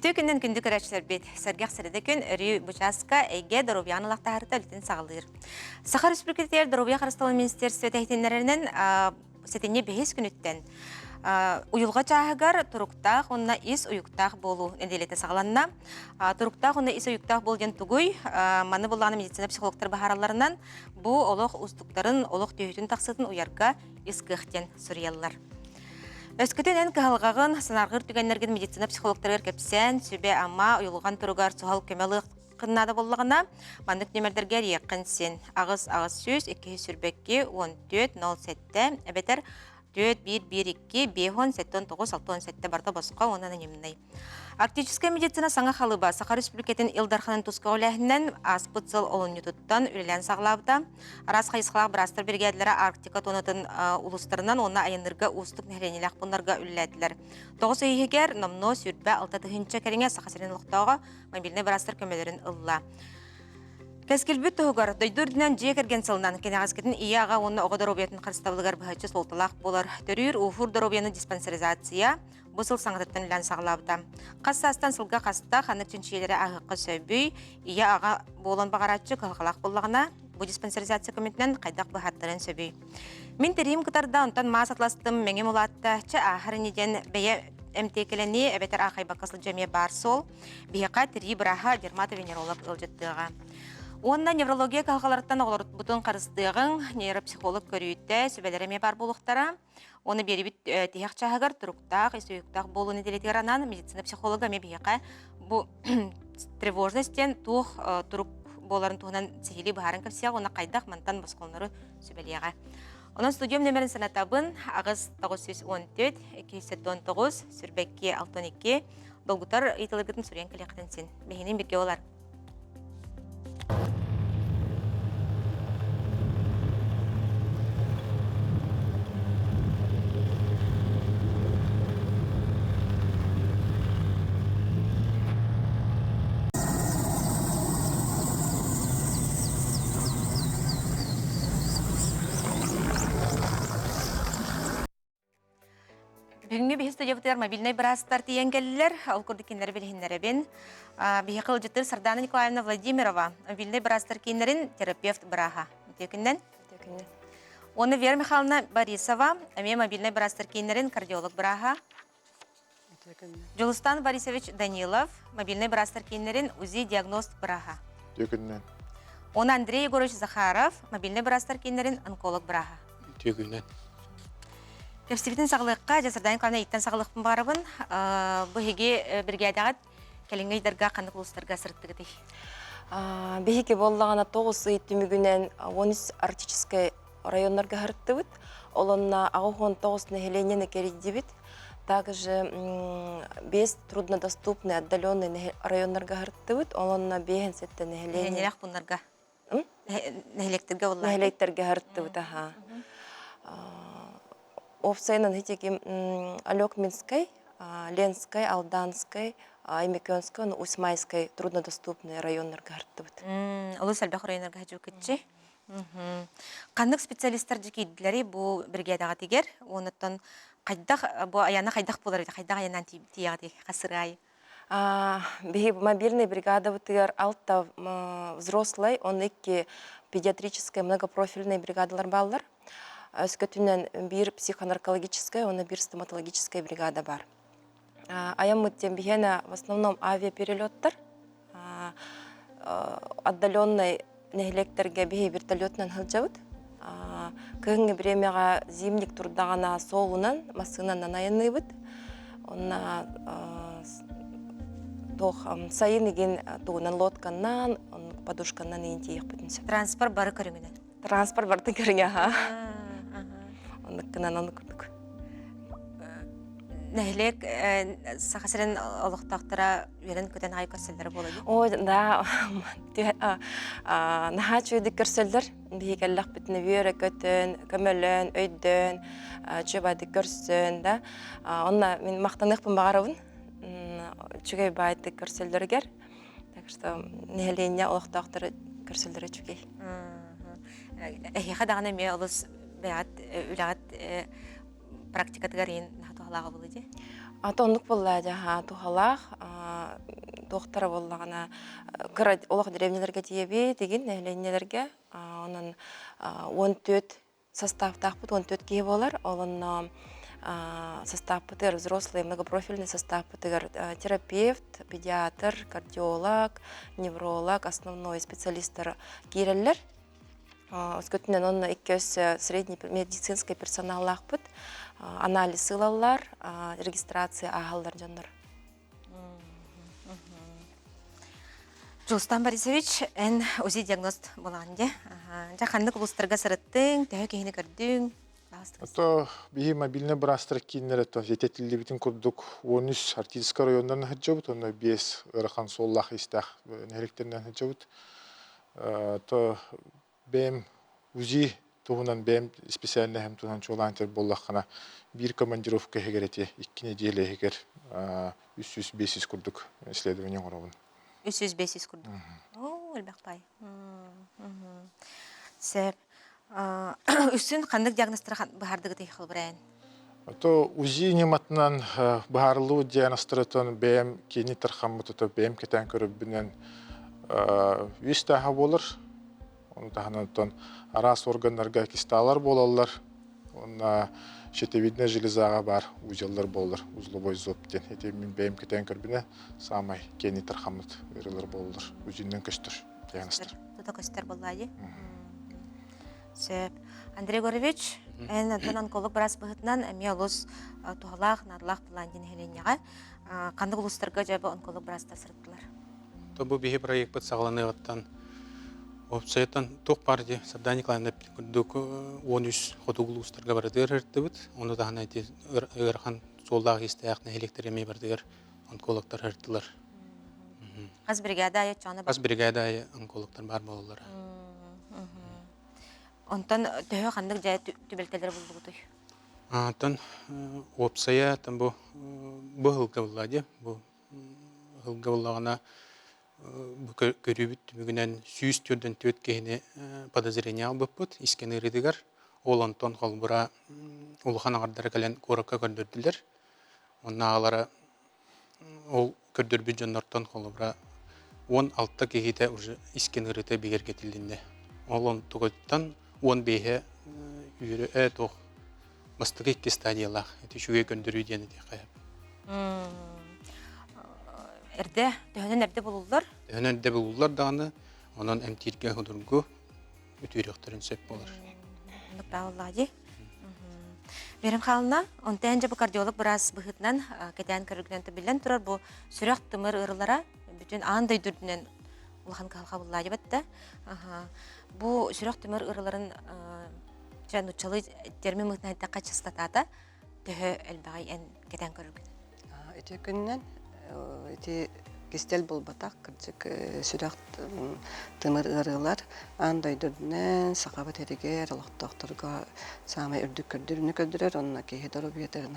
Бүтө күннен күндү көрәчләр бит. Сәргәх сәрәдә көн Рю Бучаска әйге Доробьяны лактарыта үлтен сагылыр. Сахар Республикасы Доробья Харыстау министерство тәһтиннәреннән сетенне 5 көнүттән уюлга чагыгар туруктах онна ис уюктах болу неделете сагаланна. Туруктах онна ис уюктах болген тугуй маны булганы медицина психологтар баһараларынан бу олох устуктарын олох төһүтүн таксытын уярга искыхтен сурьяллар. Өскөтен эн кыһалгагын санаргыр түгеннерген медицина психологтар кепсен сүбе амма уюлган туругар сухал көмөлү кыннада боллагына мандык нөмердерге якын сен агыс сүз 2 сүрбекке 1407 эбетер 4-1-1-2 5-7-9-6-7 барда босқа онан немней. Арктическая медицина саңа халыба Сахар Республикатын Илдарханын тускау ләһінен аспыцыл олын ютуттан үлелен сағлабда. Арас қайысқалақ бірастыр бергәділері Арктика тонатын улыстарынан онна айынырға устық нәхленеләқ бұнларға үлеләділер. 9 үйегер номно сүртбә 6-тығынча кәріңе сақасырын ұлықтауға мобильный бірастыр көмелерін ұлла. Кәскелбүт тұғығар, дойдырдынан жие кәрген сылынан кенеғазкетін ияға оны оғыдар обиятын қарыстабылығар бұхайчы солтылақ болар. Төрір ұфур дұробияны диспансеризация бұсыл саңғытыптан үлән сағылабыда. Қассастан сылға қаста қанық түншелері ағыққа сөйбүй, ия аға болан бағаратчы қылғалақ болағына бұл диспансеризация көмітінен қайдақ бұхаттарын сөйбүй. Мен терейім қытарда онтан мас атластым мәңем олатты, ча ағырын еден бәйе әмтекелені әбетер ағай бақасыл жәме бар сол, бейқа тері бұраға дерматовенеролог ұлжеттіға. Онна неврология калгаларттан олар бутун карыстыгын нейропсихолог көрүйтті сөбелереме бар болуқтара. Оны беребит тияқ чағығар тұруқтақ, есуюқтақ болуны делетер анан медицина психолога мебейқа бұл тревожностен тух тұруқ боларын туғынан сихили бұхарын көпсияқ, оны қайдақ мантан басқолнары сөбелеға. Onun stüdyom nömerin sanatabın ağız 914 219 сүрбекке 62 dolgutar италыргытын сүрен кілеқтенсен. Бейінен бірге олар. Бүгінгі бейі студиябытыр мобильный бірастар тиен келілер, ол көрдікендері білгендері бен. Бейі қылжыттыр Сардана Николаевна Владимирова, мобильный бірастар кейінерін терапевт бұраға. Өтекінден? Өтекінден. Оны Вера Михайловна Борисова, әме мобильный бірастар кейінерін кардиолог бұраға. Өтекінден. Жолыстан Борисович Данилов, мобильный бірастар кейінерін УЗИ-диагност бұраға. Өтекінден. Оны Андрей Егорович Захаров, мобильный бірастар кейінерін онколог бұраға. Өтекінден. Кепсибитин сағылыққа, жасырдан қалына еттен сағылықпын барабын, бұхеге біргәдіғат кәліңгі идарға қандық ұлыстарға сұрытты кәдей. Бехеге боллағана 9 еттімігінен 13 арктическай районларға ғырытты бұд. Олонна ағухон 9 нәхеленені кереді бұд. Также 5 труднодоступны отдаленный районларға ғырытты бұд. Олонна 5 сетті нәхеленені. Нәхеленелік бұнларға? Нәхелектерге олар? Нәхелектерге ғырытты бұд. Овсайнан хитеки Алёкминской, Ленской, Алданской, Аймекёнской, Усмайской труднодоступные районларга гартыбыт. Олус албах районларга хажу кетчи. Кандык специалисттар жекейдилери бу бригадага тигер, онуттан кайдак бу аяна кайдак болар иде, кайдак аянан тиягы касырай. Мобильная бригада бутыгар алта взрослый, он эки педиатрическая многопрофильная бригадалар баллар. Өскөтүнен бир психонаркологическая, он бир стоматологическая бригада бар. Аямыттен бихена в основном авиаперелеттар, отдаленный нехелектерге бихе вертолетнан хылжабыт. Кыгынғы бремяға зимник турдағана соғынан, масығынан нанайынны быт. Онна сайын еген туғынан лодканнан, подушканнан ең тейік бүтінсі. Транспорт бары көріңінен? Транспорт барды көріңе, Онныккынан оны күрдік. Нәхелек сақасырын олықтақтыра верін көтен ай көрселдері болады? Ой, да, наға чүйдік көрселдер. Бейгеллақ бітіні вері көтін, көмөлін, өйдін, чөбайды көрсін. Онна мен мақтанықпын бағарауын. Чүгей байды көрселдергер. Так что нәхелене олықтақтыры көрселдері чүгей. Әйеға дағына ме олыс бәғат үләғат практикатығар ең тухалағы болды? Атонлық болды, тухалақ. доктора боллагана олох древнелерге тиеби деген нәһленнелерге онун 14 составтахпыт 14 кие болар. Олонно составпытыр взрослый многопрофильный составпытыр терапевт, педиатр, кардиолог, невролог, основной специалисттар киреллер. Өскөтүнөн онно иккөс средний медицинский персонал лахпыт, анализ сылалар, регистрация ахалдар жандар. Жулстан Борисович, эн узи диагност боланде. Жаханнык улустарга сырыттың, тәһө кейіні көрдің. Ото бии мобильный брастыр кинер это жететилди битин курдук 13 артистка райондарына хаджабыт, онна 5 ырахан соллах истах неректеринен хаджабыт. То бем узи туһунан бем специальный hem туһан чолантер боллахана бир командировка хегерети 2 неделя хегер 300-500 курдук исследование оробун. 300-500 курдук. О, элбақпай. Сәп. Үсін қандық диагностыр бұхардығы дейхіл бірәйін? То УЗИ нематынан бахарлуу диагностырытын бәм кені тархаммытыты бәм кетен көрібінен үс тәхі болыр. Оны таханаттан арас органларға кисталар болалар. Оны щитовидная железаға бар узеллар болыр. Узловой зоптен. Эти мен бәм кетен көрбіне самай кені тархаммыт өрілер болыр. УЗИнен көстір диагностыр. Тұта көстер болады. Сөп. Андрей Горович, эн онколог барас быһытынан миолоз тухалах, надлах пландин хеленяга кандык улустарга жабы онколог барас тасырыттылар. То бу бихи проект под сагланыгыттан опцияттан тук парди Сабдан Николаевна дук 13 хотугул улустарга бардыр хыртыбыт. Оны да ханайти ырхан солдагы истеякны электреми бардыр онкологтар хырттылар. Аз бригада ая чаны Аз бригада онкологтар бар болалар. Онтан төһө кандык жай түбелтелер булду той. Тан опция там бу хылга буллади. Бу хылга буллагана бу көрүбүт бүгүнен 100 түрдөн төт кehine подозрение албыппыт искенеридигер. Ол онтон холбура улхан агардары келен коракка көрдүрдүлөр. Онна алара ол көрдүрбү жоннортон холбура 16 кehite уже искенерите бигергетилдинде. Ол он туготтан 15 үйрі әтоқ мастығы 2 стадиялақ. Әті шуге көндіру дені де қайып. Әрді, төхінен әрді болулар? Төхінен әрді болулар дағаны, онан әмтирге құдырғы үтіріқтірін сөп болыр. Ондық бағыллади. Берім қалына, онтайын жабы кардиолог біраз бұғытынан кәден көрігінен түбілен тұрар бұл сүрек тұмыр ұрылара бүтін андай дүрдінен улахан қалға бұллади бәтті. Бу сүрек төмөр ырыларын жан учалы термин мытнайда качыстатата төһө элбагай эн кетен көрүгүн. Эти күннен эти кистел болбатак кырдык сүрек төмөр ырылар андай дүрдүнен сакабат эригер алактакторга самай үрдүк көрдүрүнү көдүрөр онна кехидоро биетерин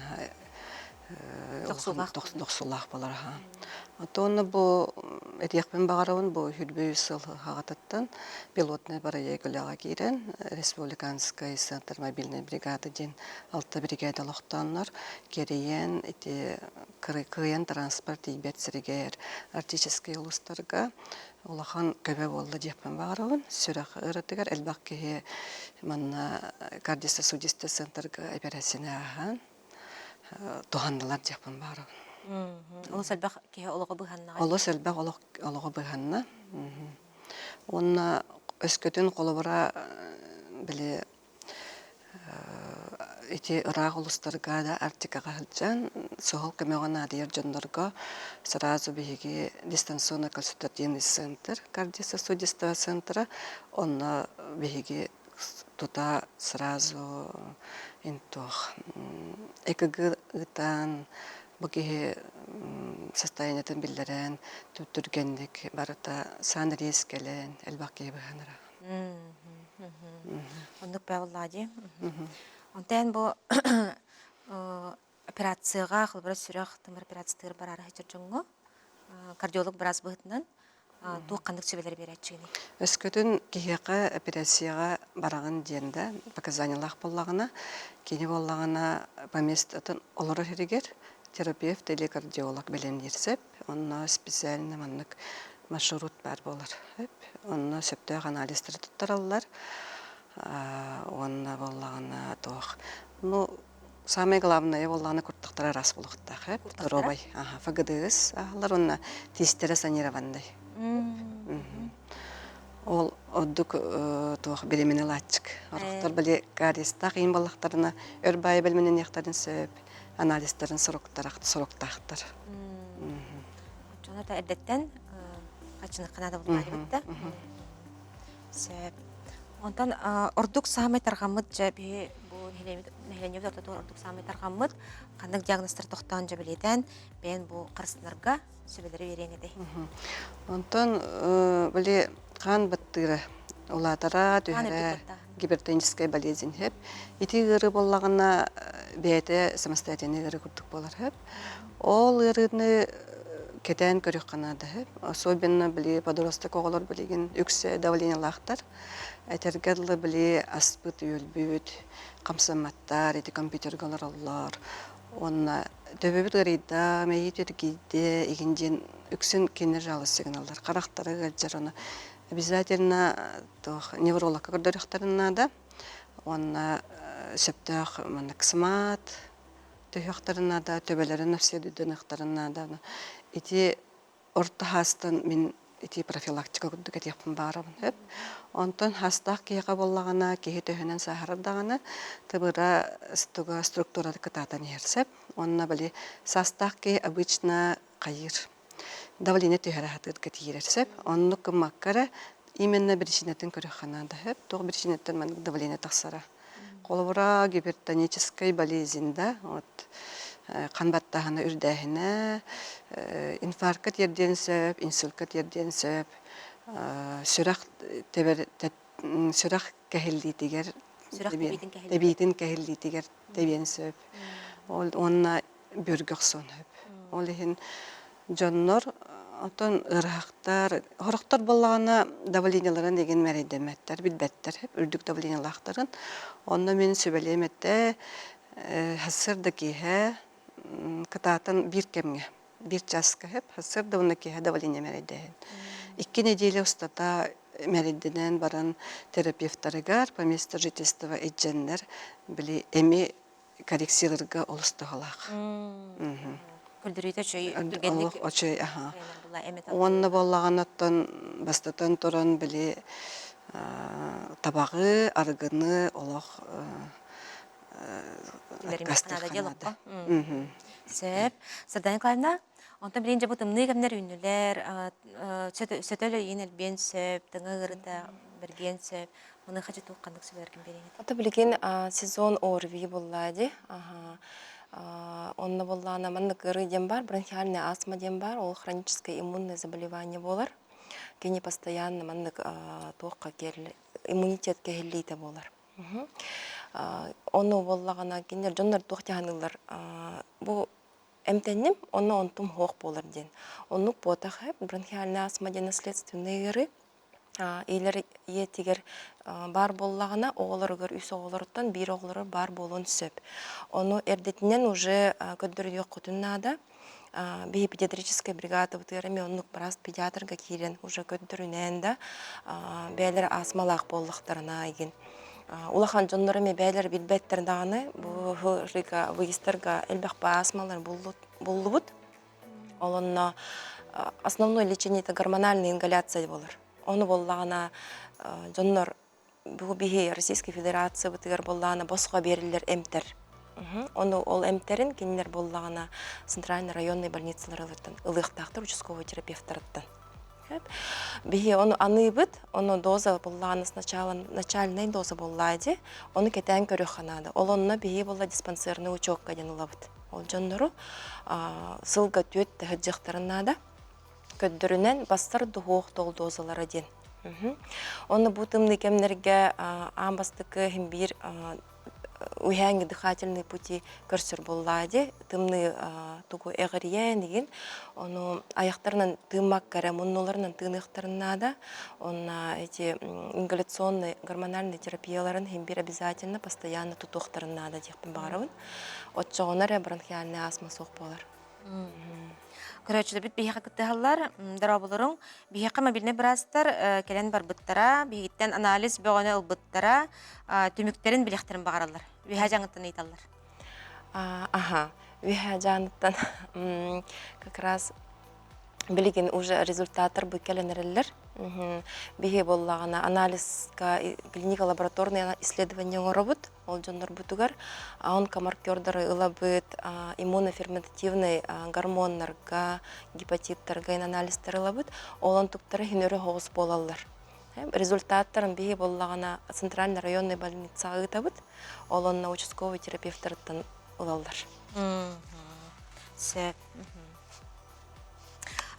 Доксулах балар. Атоны бу этиякпен багарабын бу хүрбөй сыл хагататтан пилотный барайгылага кирен республиканская центр мобильной бригады ден 6 бригада лохтаннар кереен эти кырыйын транспорт ибетсиригер артический улустарга улахан көбө болду жеппен багарабын сүрак ырытыгар элбакке манна кардиосудистый центрга операцияны Тухандылар жапын бары. Олы сәлбәқ кеге олығы бұғанна? Олы сәлбәқ олығы бұғанна. Онна өскөтін қолыбыра біле эти ырақ ұлыстарға да артикаға хылчан, соғыл көмеғана адыер жондарға сразу бейге дистанционный консультативный центр, кардиосудистый центра, онна бейге тута сразу интох ЭКГ ытан бugih состояниятын билдерен түттүргендик барыта сан рискелен элбакки баханара. Ондук бавлади. Онтен бу операцияга кылбыр сүрөк тымыр операциялар барары хечжоңго кардиолог барас бытынан тук кандык сөбелер беречигини. Өскөтүн кихека операцияга бараган денде показаниялар боллагына, кини боллагына поместатын олор херигер терапевт или кардиолог белен ирсеп, онна специально маннык маршрут бар болар. Онна сөптөк анализдер туттараллар. Онна боллагана тоох. Ну, самое главное боллагана курттактара раз булуктак. Робай, ФГДС, алар онна тесттері санировандай. Ол оддук тоох беремене латчик. Орохтор биле кариста кыйын баллактарына өрбай белменен яктарын сөп, анализдерин сороктактар. Жона да эрдеттен качыны канада булмарыбытта. Сөп. Онтан ордук самый таргамыт жаби бу нехленев доктору ордук самый таргамыт кандык диагностар токтон жабилетен бен бу карсынарга сөбелери береңеде. Онтон биле кан баттыры улатара төһөрө гипертоническая болезнь хеп. Ити гыры боллагына бете самостоятельный гыры курдук болар хеп. Ол гырыны кетен көрүк канада хеп. Особенно биле подросток оголор билеген үксе давление лахтар. Этергерлы биле аспыт үлбүт, камсаматтар, эти компьютергалар аллар. Онна төбөбүт гырыйда мейит эргиде игинжен үксен кенер жалы сигналдар. Карактары галжар оны обязательно невролог көрдөрөхтарына да, онна сөптөк ксмат төһөктарына да, төбөлөрүн обследуйдөнөхтарына да. Ити орта хастан мен ити профилактика күрдүк этеппин барабын хеп. Онтон хастак кийга боллагана, кийи төһөнөн сахардагана тыбыра структурады кытатан ерсеп, онна биле састак кий обычно кайыр. Давление төһөрәһәтер кетирерсеп, онны кымаккара именно причинатын көрөханада хеп, тог причинаттан мен давление тахсара. Колобура гипертонической болезнь да, вот канбаттагына үрдәһенә, инфаркт ерденсеп, инсульт ерденсеп, сүрәк кәһеллитигер, тәбиитин кәһеллитигер тәбиенсеп. Ол онна бөргөксөн хеп. Ол ихин жоннор отон ырахтар, хорохтор боллагана давленияларын деген мәрәйдәмәттәр, билбәттәр хеп, үрдүк давлениялахтарын. Онна мен сөбелеметте хәсырда киһә кытатын бир кемге, бир часка хеп, хәсырда уны киһә давление мәрәйдәһен. 2 неделя устата мәрәйдәнән баран терапевтларыгар по месту жительства эдженнәр биле эми коррекцияларга олыстыгалак. Күлдүрүйтө чөй Аллах очой, Онна боллаганаттан бастатан туран биле табагы, аргыны, олох гастарханада. Сөп, Сырдан Николаевна, онтан билен жабы тымны кемнер үнүлер, сөтөлө енел бен сөп, тыңы гырыта бір бен сөп, мұны қачы туққандық сөбелер кем береңет? Ота билген сезон орви боллады. Онна боллана мандык ыры дем бар, бронхиальная астма дем бар, ол хроническое иммунное заболевание болар. Кени постоянно мандык тоққа келі, иммунитет кехеллейте болар. Оны боллагана кенер жондар тоқтяғанылар. Бұл эмтенним, оны онтум хоқ болар ден. Онук потақы бронхиальная астма ден наследственный ыры. Эйлер етігер бар боллағына оғылырғыр үс оғылырыттан бір оғылыры бар болуын сөп. Оны әрдетінен уже көддірі yok құтыннада бейі педиатрическая бригада бұтығырымен онық біраз педиатрға кейрен уже көддірінен да бәлер асмалақ боллықтарына еген. Улахан жонларыме бәлер білбеттердағаны бұл выгистарға әлбәқпа асмалар болу бұд. Олонна основной лечение это гормональная ингаляция болыр. Оны боллағана жоннор бұл бейі Российской Федерация бұтығыр боллағана босқа берілер әмтер. Оны ол әмтерін кенілер боллағана Центральный районный больницалар ылықтақтыр участковый терапевттарыттан. Бейі оны аны бұд, оны доза боллағана начальный доза боллайды, оны кетен көрі қанады. Ол онына бейі болла диспансерный учетқа денула бұд. Ол жоннору сылға түйетті ғыджықтарынада көддірінен бастар дұғуқ дол дозалары ден. Оны бұтымны кемнерге амбастықы химбир уянги дыхательный пути көрсөр боллади, тымны тугу эгриен деген, оны аяқтарынан тымак кәрі, мұнноларынан тынықтарына онна эти ингаляционный гормональный терапияларын химбир обязательно постоянно тутуқтарына да дехпен бағарабын. Отчоғынар бронхиальный астма соқ болар. Көрөчүдө бит бихе кыттыһаллар, дарабылырың, бихе мобильный брастар келен бар быттара, бихиттен анализ бөгөнө ылбыттара, түмүктерин билехтерин багаралар. Бихе жаңыттан ыйталлар. Ага, виха жаныттан как раз билеген уже результаттар быкеленерлер. Бихе боллагана анализка клинико-лабораторный исследование робот, ол жондар бутугар, онкомаркердары ылабыт, иммуноферментативный гормоннарга, гепатиттарга анализтер ылабыт, олон туктары хинөрө хоғыс болалар. Результаттарын бихе боллагана центральный районный больница ытабыт, олонна участковый терапевттарыттан ылалар. Сөп.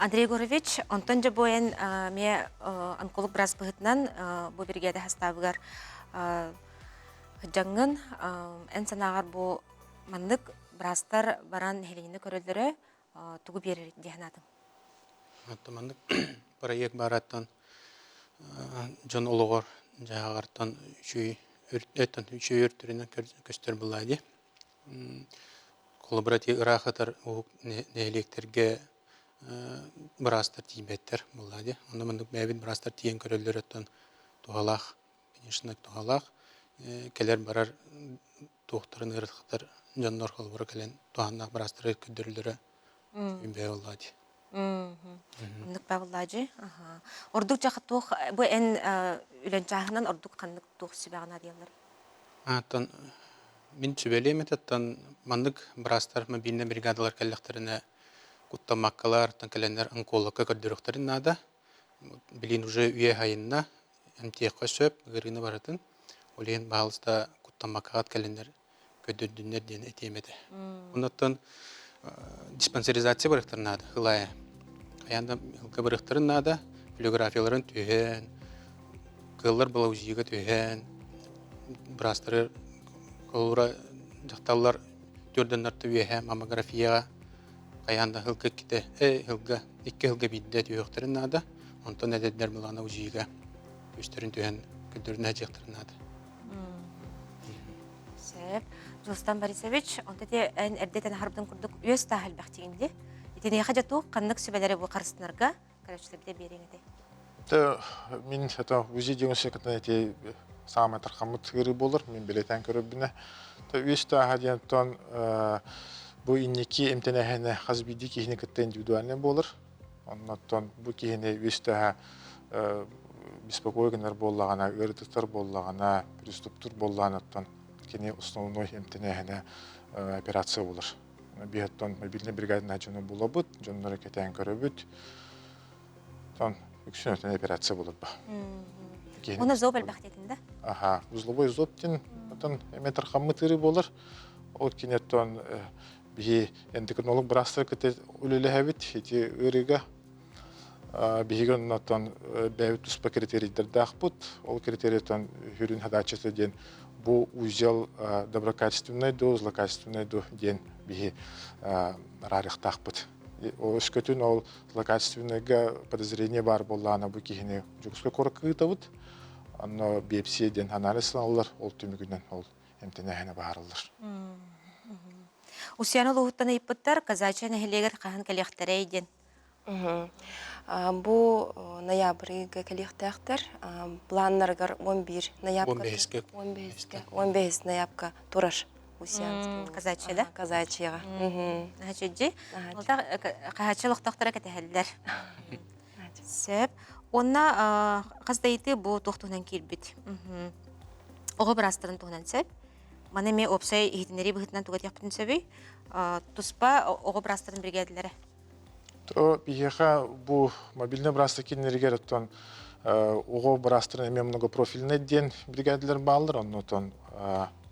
Андрей Егорович, онтон же боен ме онколог брас быһытынан бу биргеде хастабыгар жаңын эн санагар бу мандык брастар баран хелине көрөлдөрө тугу берер дехнатын. Мандык проект бараттан жон ологор жаагартан үчүй өртүрүнө көстөр булайды. Коллаборатив ырахатар неэлектерге брастар тибеттер булады. Онда мындык бәбит брастар тиен көрөллөрөттөн тугалах, конечно, тугалах. Келер барар докторын ырыхтар жаннар колбора келен туганнак брастар көдөрүлөрө үмбе булады. Мындык бабылажы. Ордук жакы тух бу эн үлен жагынан ордук кандык тух сибагана диялар. Аттан мен чүбелеметтен мандык брастар мобильный бригадалар келлектерине куттамаккалар танкаленер онкологка көдөрөктөрүн нада билин уже үе хайынна МТХ сөп гырыны баратын олен балыста куттамаккат каленер көдөрдүннер ден этемеде. Оннан диспансеризация барыктыр нада хылая. Аянда хылка барыктыр нада флюорографияларын түйен кыллар балаузига түйен брастары колура жакталлар төрдөннөр түйе маммографияга аянда хылка ките хылга икки хылга бидде түйөктөрүн нада онтон эдедер булана узига үстөрүн түйен көдөрүнө жактырын нада. Сөп. Рустам Борисович, онта те эн эрдетен харбдан курдук өз тахал бактигинде. Итене хажату кандык сүбелери бу карыстынарга карачылыкта береңеде. Мен это узи деген секретарь эти самый тархамыт гыры болар, мен билетен көрөбүнө. Өз тахадиянтон бу инники эмтенехене хазбиди кихине кытта индивидуальный болар. Оннан бу кихине өз таха беспокойгенер боллагана, ырдыктар боллагана, приступтур боллаганаттан кене основной эмтенехене операция болар. Биһаттан мобильный бригадына жона булабыт, жоннора кетен көрөбүт. Тон үксүнөтөн операция болот ба. Оны зобел бактетинде. Аха, узловой зоптин, тон эметр хаммытыры болар. Ол кинеттон би эндокринолог брастар кете үлелехебит, эти ырыга биһиген натан бәвит туспа критерийдер дахпут. Ол критерийтон хүрүн хадачысы ден бу узел доброкачественный до злокачественный до ден биһи рарихтахпут. Өскөтүн ол злокачественныйга подозрение бар боллана бу кихине жукска коркытабыт. Анно биопсия ден анализ алалар, ол түмүгүнөн ол эмтенехине баарылар. Усяны луһуттан ыйыппыттар казача нехилегер кахан калехтерей ден. Бу ноябрьга калехтахтар планнаргар 11 ноябрьга 15 ноябрьга тураш усян казача да? Казачага. Хачыджи. Олта кахачылыктактара кетелдер. Сөп. Онна каздайты бу тохтунан кирбит. Ого брастырын тухнан сөп. Мана ме опсай ихтинери быхытынан тугат япытын сөбүй. Туспа ого брастырын бригадалары. То биһиха бу мобильный брастыр киннеригер оттон ого брастырын эме многопрофильный ден бригадалар баалар, оннотон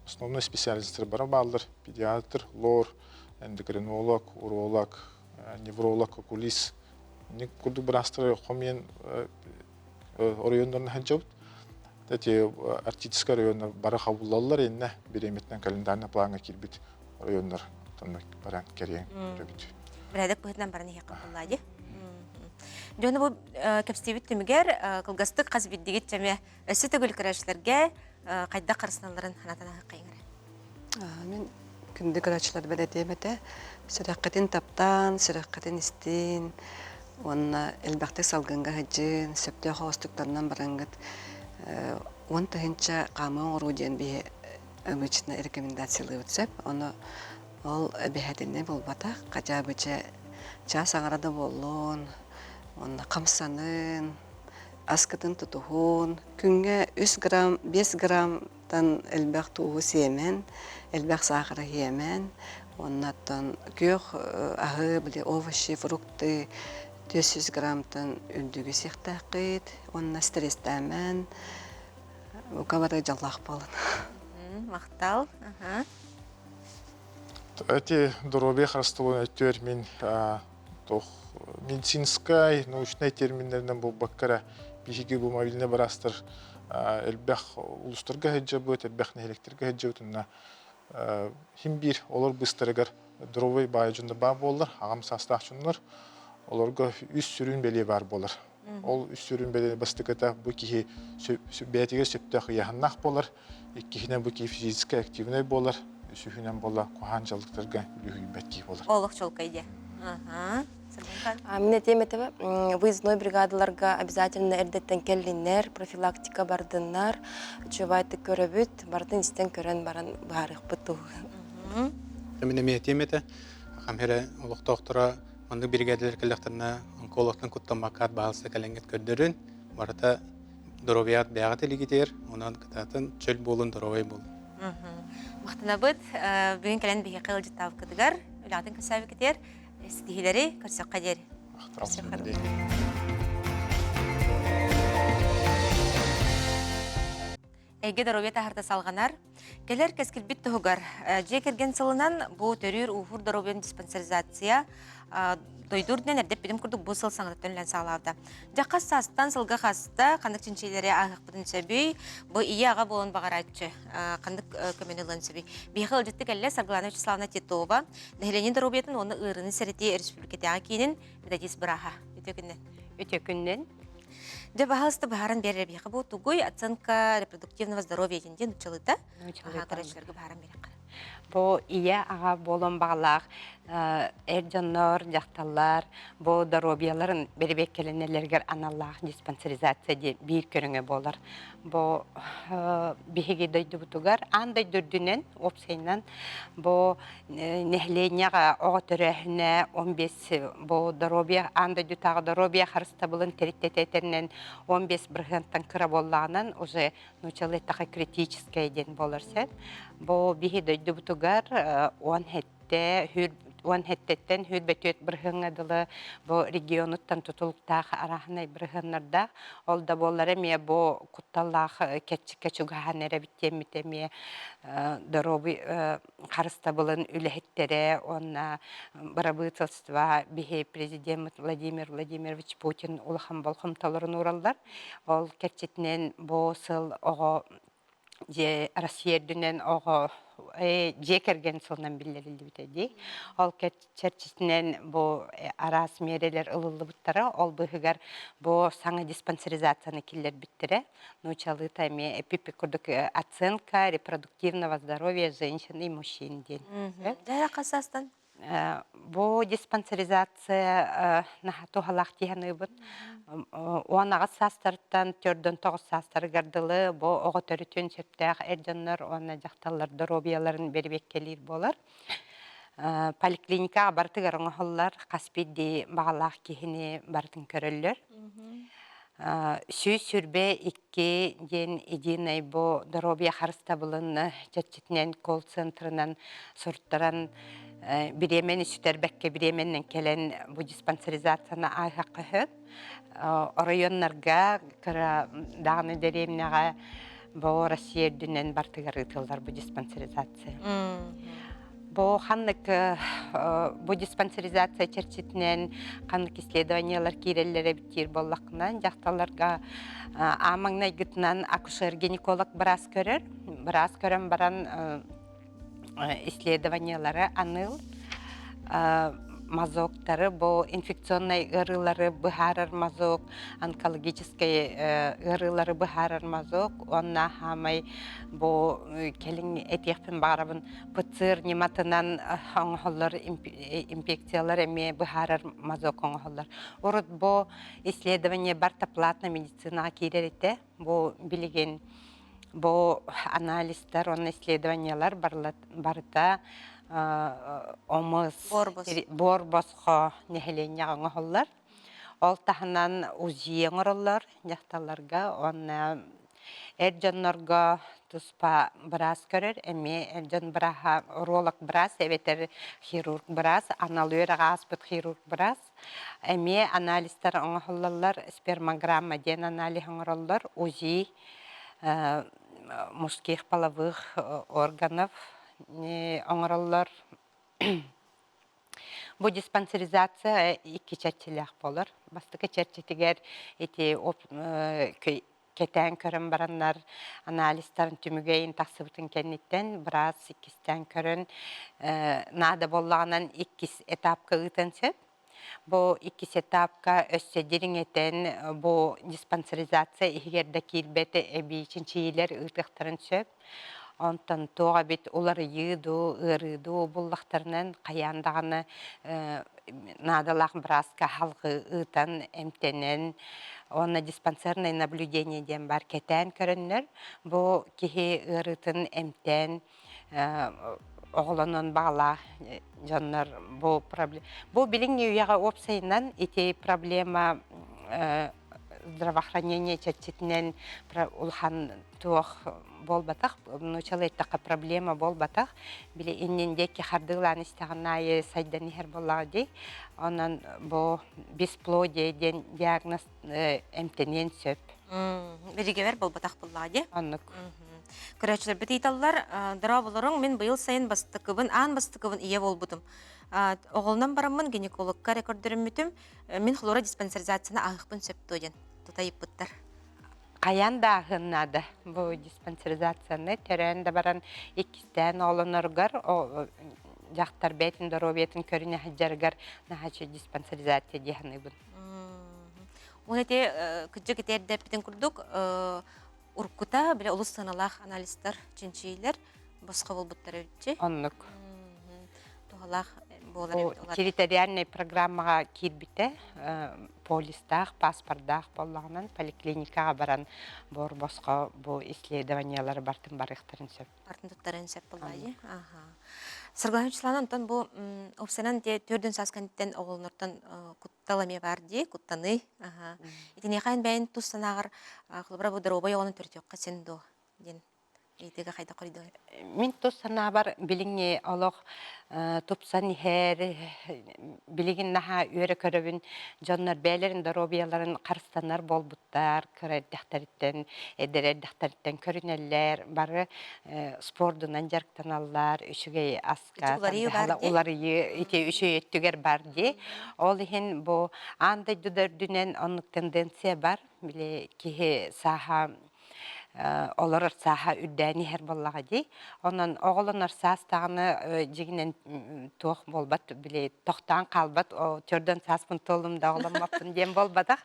основной специалисттер бара баалар, педиатр, лор, эндокринолог, уролог, невролог, окулист. Ник курдук брастыры хомен райондорун хаджабыт. Тәте артический районна бары хабуллалар енне береметтен календарный планга кирбит районнар тонна баран керен көрөбүт. Бирәдек быһытнан баран ихе капыллады. Жоны бу кепстебит түмүгер кылгастык каз биддигит жаме өсү төгүл көрәшләргә кайда карсыналарын ханатана кайгыра. Мен күнді көрәчләр бәдәтемете, сөрәккәтен таптан, сөрәккәтен истин, онна элбәхтек салгынга хаджин, сөптә хостуктарнан барангыт. Он тахынча қамын оруден бе обычно рекомендациялы өтсеп, оны ол бәхәтінне болбата, қача бөче час аңарада болуын, онна қамсанын, аскытын тұтуғын, күнге 3 грамм, 5 граммтан элбәқ туғы семен, элбәқ сақыры емен, оннаттан көк ағы, овощи, фрукты, 400 граммтан үлдігі сектақыд, онна стресстәмен, ұқабары жаллақ болын. Мақтал. Эти дробья харстовые термин медицинская, научная терминерден бу баккара бихиги бу мобильный барастыр элбэх улустарга хаджа будет, элбэх нехелектерге хаджа бутунна химбир олар быстырыгар дробой байжунда ба болар, агам састахчунлар оларга үс сүрүн беле бар болар. Ол үс сүрүн беле бастыката бу кихи бәтиге сөптөх яхнах болар, иккихинен бу кихи физически активный болар. Сүйінен бола қоған жалдықтарға үлігі бәтки болар. Олық чолкайды. Мен теметебе выездной бригадаларга обязательно эрдеттен келлиннер, профилактика бардыннар, чубайты көрөбүт, бардын истен көрөн баран барык быту. Мен темете хамхере олық доктора манды бригадалар келлектерне онкологтан куттамакат баалсы каленгет көрдөрүн, барата доробият бягат элигитер, онан кытатын чөл болун доробай болун. Мақтана бұд, бүгін кәлін бейе қиыл жеттауы күдігар, үлағдың көсәуі кетер, стихилері көрсек қадер. Әйге доробия тахарта салғанар, келер кәскіл бит тұғығар. Же керген сылынан бұл төрір ұғыр доробиян диспансеризация дойдурден әрдеп бедім күрдік бұл сыл саңыраттан үлән сағалавда. Жаққа састан сылға қаста қандық чинчейлері ағық бұдын сөбей, бұл ие аға болын бағар айтшы қандық көмені ұлын сөбей. Бейхі ұлжетті кәлі Сарғыланы Вячеславна Титова, дәхеленен доробиятын оны ұрыны сәреті республикеті ағакейінің методист бұраға. Өте күннен. Пожалуйста, Бахаран берер бейхі бұл тугой оценка репродуктивного здоровья енден учылыда. Қарашыларға Бахаран берер. Бо ия ага болон бағалақ, эрджоннор, жақталар, бо доробияларын беребек келенелергер аналлах диспансеризация де бир көріңе болар. Бо бихеге дойду бутугар, андай дүрдінен, опсайнан, бо нехленяға оға түрәхіне 15, бо доробия, андай дютағы доробия харыстабылын тереттетерінен 15 бірғантан кыра боллағынан, уже нучалы тақы критический ден болар сән. Бо бихе дойду бутугар, он хеттеттен хүр бәтөт бірғыңадылы бо регионуттан тұтылықтағы арахынай бірғынларда ол да болар әме бо құтталлағы кәчігіған әрі біттемітеме дороби қарыстабылын үліхеттері онна барабытылства бихе президент Владимир Владимирович Путин улахан болхым талырын уралдар ол кәчетінен бо сыл оғы же Россия дүнен оғы же керген солынан билерилди битеди. Ол черчисинен бу арас мерелер ылылы буттара, ол быгыгар бу саңа диспансеризацияны киллер биттире. Нучалы тайме эпипи курдук оценка репродуктивного здоровья женщин и мужчин ден. Дайра қасастан? Бу диспансеризация тухалақ тиханы бұд. Оғанағы састарттан төрден тоғыз састары гардылы, бу оғы төрітен сөптәқ әрденлер, оғана жақталар доробияларын бербек келер болар. Поликлиника бартығар оңғылар, қаспедді бағалақ кейіне бартын көрілер. Сүй сүрбе 2 ден единай бу доробия харыстабылын жатчетінен колл-центрынан сұрттаран биремен үстербекке биременнен келен бу диспансеризацияны айхаққы районнарға кыра дағыны дәремнеға бу Россия дүнен бартығар ұтылдар бу диспансеризация. Бу ханнык бу диспансеризация черчитинен ханнык исследованиялар киреллере битир боллакынан жакталарга амаңнай гытынан акушер-гинеколог брас көрөн баран исследованиялары аныл мазоктары, бу инфекционный ырылары быхарар мазок, онкологический ырылары быхарар мазок, онна хамай бу келин этехпен барабын пыцыр нематынан оңхоллар инфекциялар эме быхарар мазок оңхоллар. Урут бу исследование барта платна медицина кирерите, бу билеген бу анализтер, он исследованиялар барыта омыс борбосхо нехелене оңхоллар. Ол тахынан узие оңроллар, яхталарга, он эрджоннорга туспа брас көрөр, эми эрджон браха уролог брас, эветер хирург брас, аналуэра аспыт хирург брас, эми анализтер оңхоллар, спермограмма ден анализ оңроллар, УЗИ мужских половых органов оңроллар. Бу диспансеризация икки чатчилях болар. Бастыкы чатчитигер эти кетен көрөн бараннар анализтарын түмүгейин таксыбытын кенниттен брас иккистен көрөн нада боллаганан иккис этапка ытынсып. Бу иккис этапка өссөдириңетен бу диспансеризация игерде кирбети эбичинчиилер ытыктарын сөп. Онтан тоға бит олар йыду, ырыду буллахтарынан қаяндағаны надалақ браска халқы ытан эмтенен, оны диспансерное наблюдение ден бар кетен көріннер. Бу кихи ырытын эмтен, оғыланын бағала жаннар бу проблема. Бу билин үйяға опсайынан ити проблема здравоохранение чатчитинен улхан туох болбатах, начало такая проблема болбатах, били иннендеки хардылан истаганай сайдан ихер боллади, онан бо бесплодие ден диагноз эмтенен сөп. Берегевер болбатах боллади. Оннук. Көрәчләр бит италлар дара буларың мен быел сайын бастыкыбын ие болбудым. Оғылнан барамын гинекологка рекордерім мүтім, мен хлора диспансеризацияна ағықпын сөп тойын. Тутайып бұттар. Қаян да ағыннады бұл диспансеризацияны. Төрәнді баран икістен олынырғар, жақтар бәйтін дұробетін көріне хаджарғар нағачы диспансеризация дейіні бұн. Оны те күтжі кетерді бітін күрдік, ұрққыта біле ұлыс сыналақ анализтар, чинчейлер, босқа бол бұттар өтчі. Оннық. Туғалақ Территориальная программаға кирбите, полистах, паспордах боллағынан поликлиникаға баран бор босқа бұл исследованиялар бартын барықтарын сөп. Бартын тұттарын сөп болайы. Сырғанычылан онтан бұл опсанан де төрден сасканеттен оғылныртан құтталаме бар де, құттаны. Итіне қайын бәйін тұстанағыр қылыбыра бұдар обай оғының төртеуққа сен до ден. Эйтеге қайда қойды? Мен тұстана бар біліңе олық тұпсан хәр білігін наға өрі көрібін жонлар бәлерін дұробияларын қарыстанар болбуттар, көрәддіқтарыттен, әдерәддіқтарыттен көрінелер, бары спордынан жарқтаналар, үшіге асқа, олары үші еттігер бар де. Ол ең бұл андай дүдердінен онық тенденция бар, біле кеге саға олар саха үддәни хәр боллага ди. Онан оғылынар састағыны жегінен тоқ болбат, біле тоқтан қалбат, төрден саспын толым да оғыланмаппын дем болбадақ.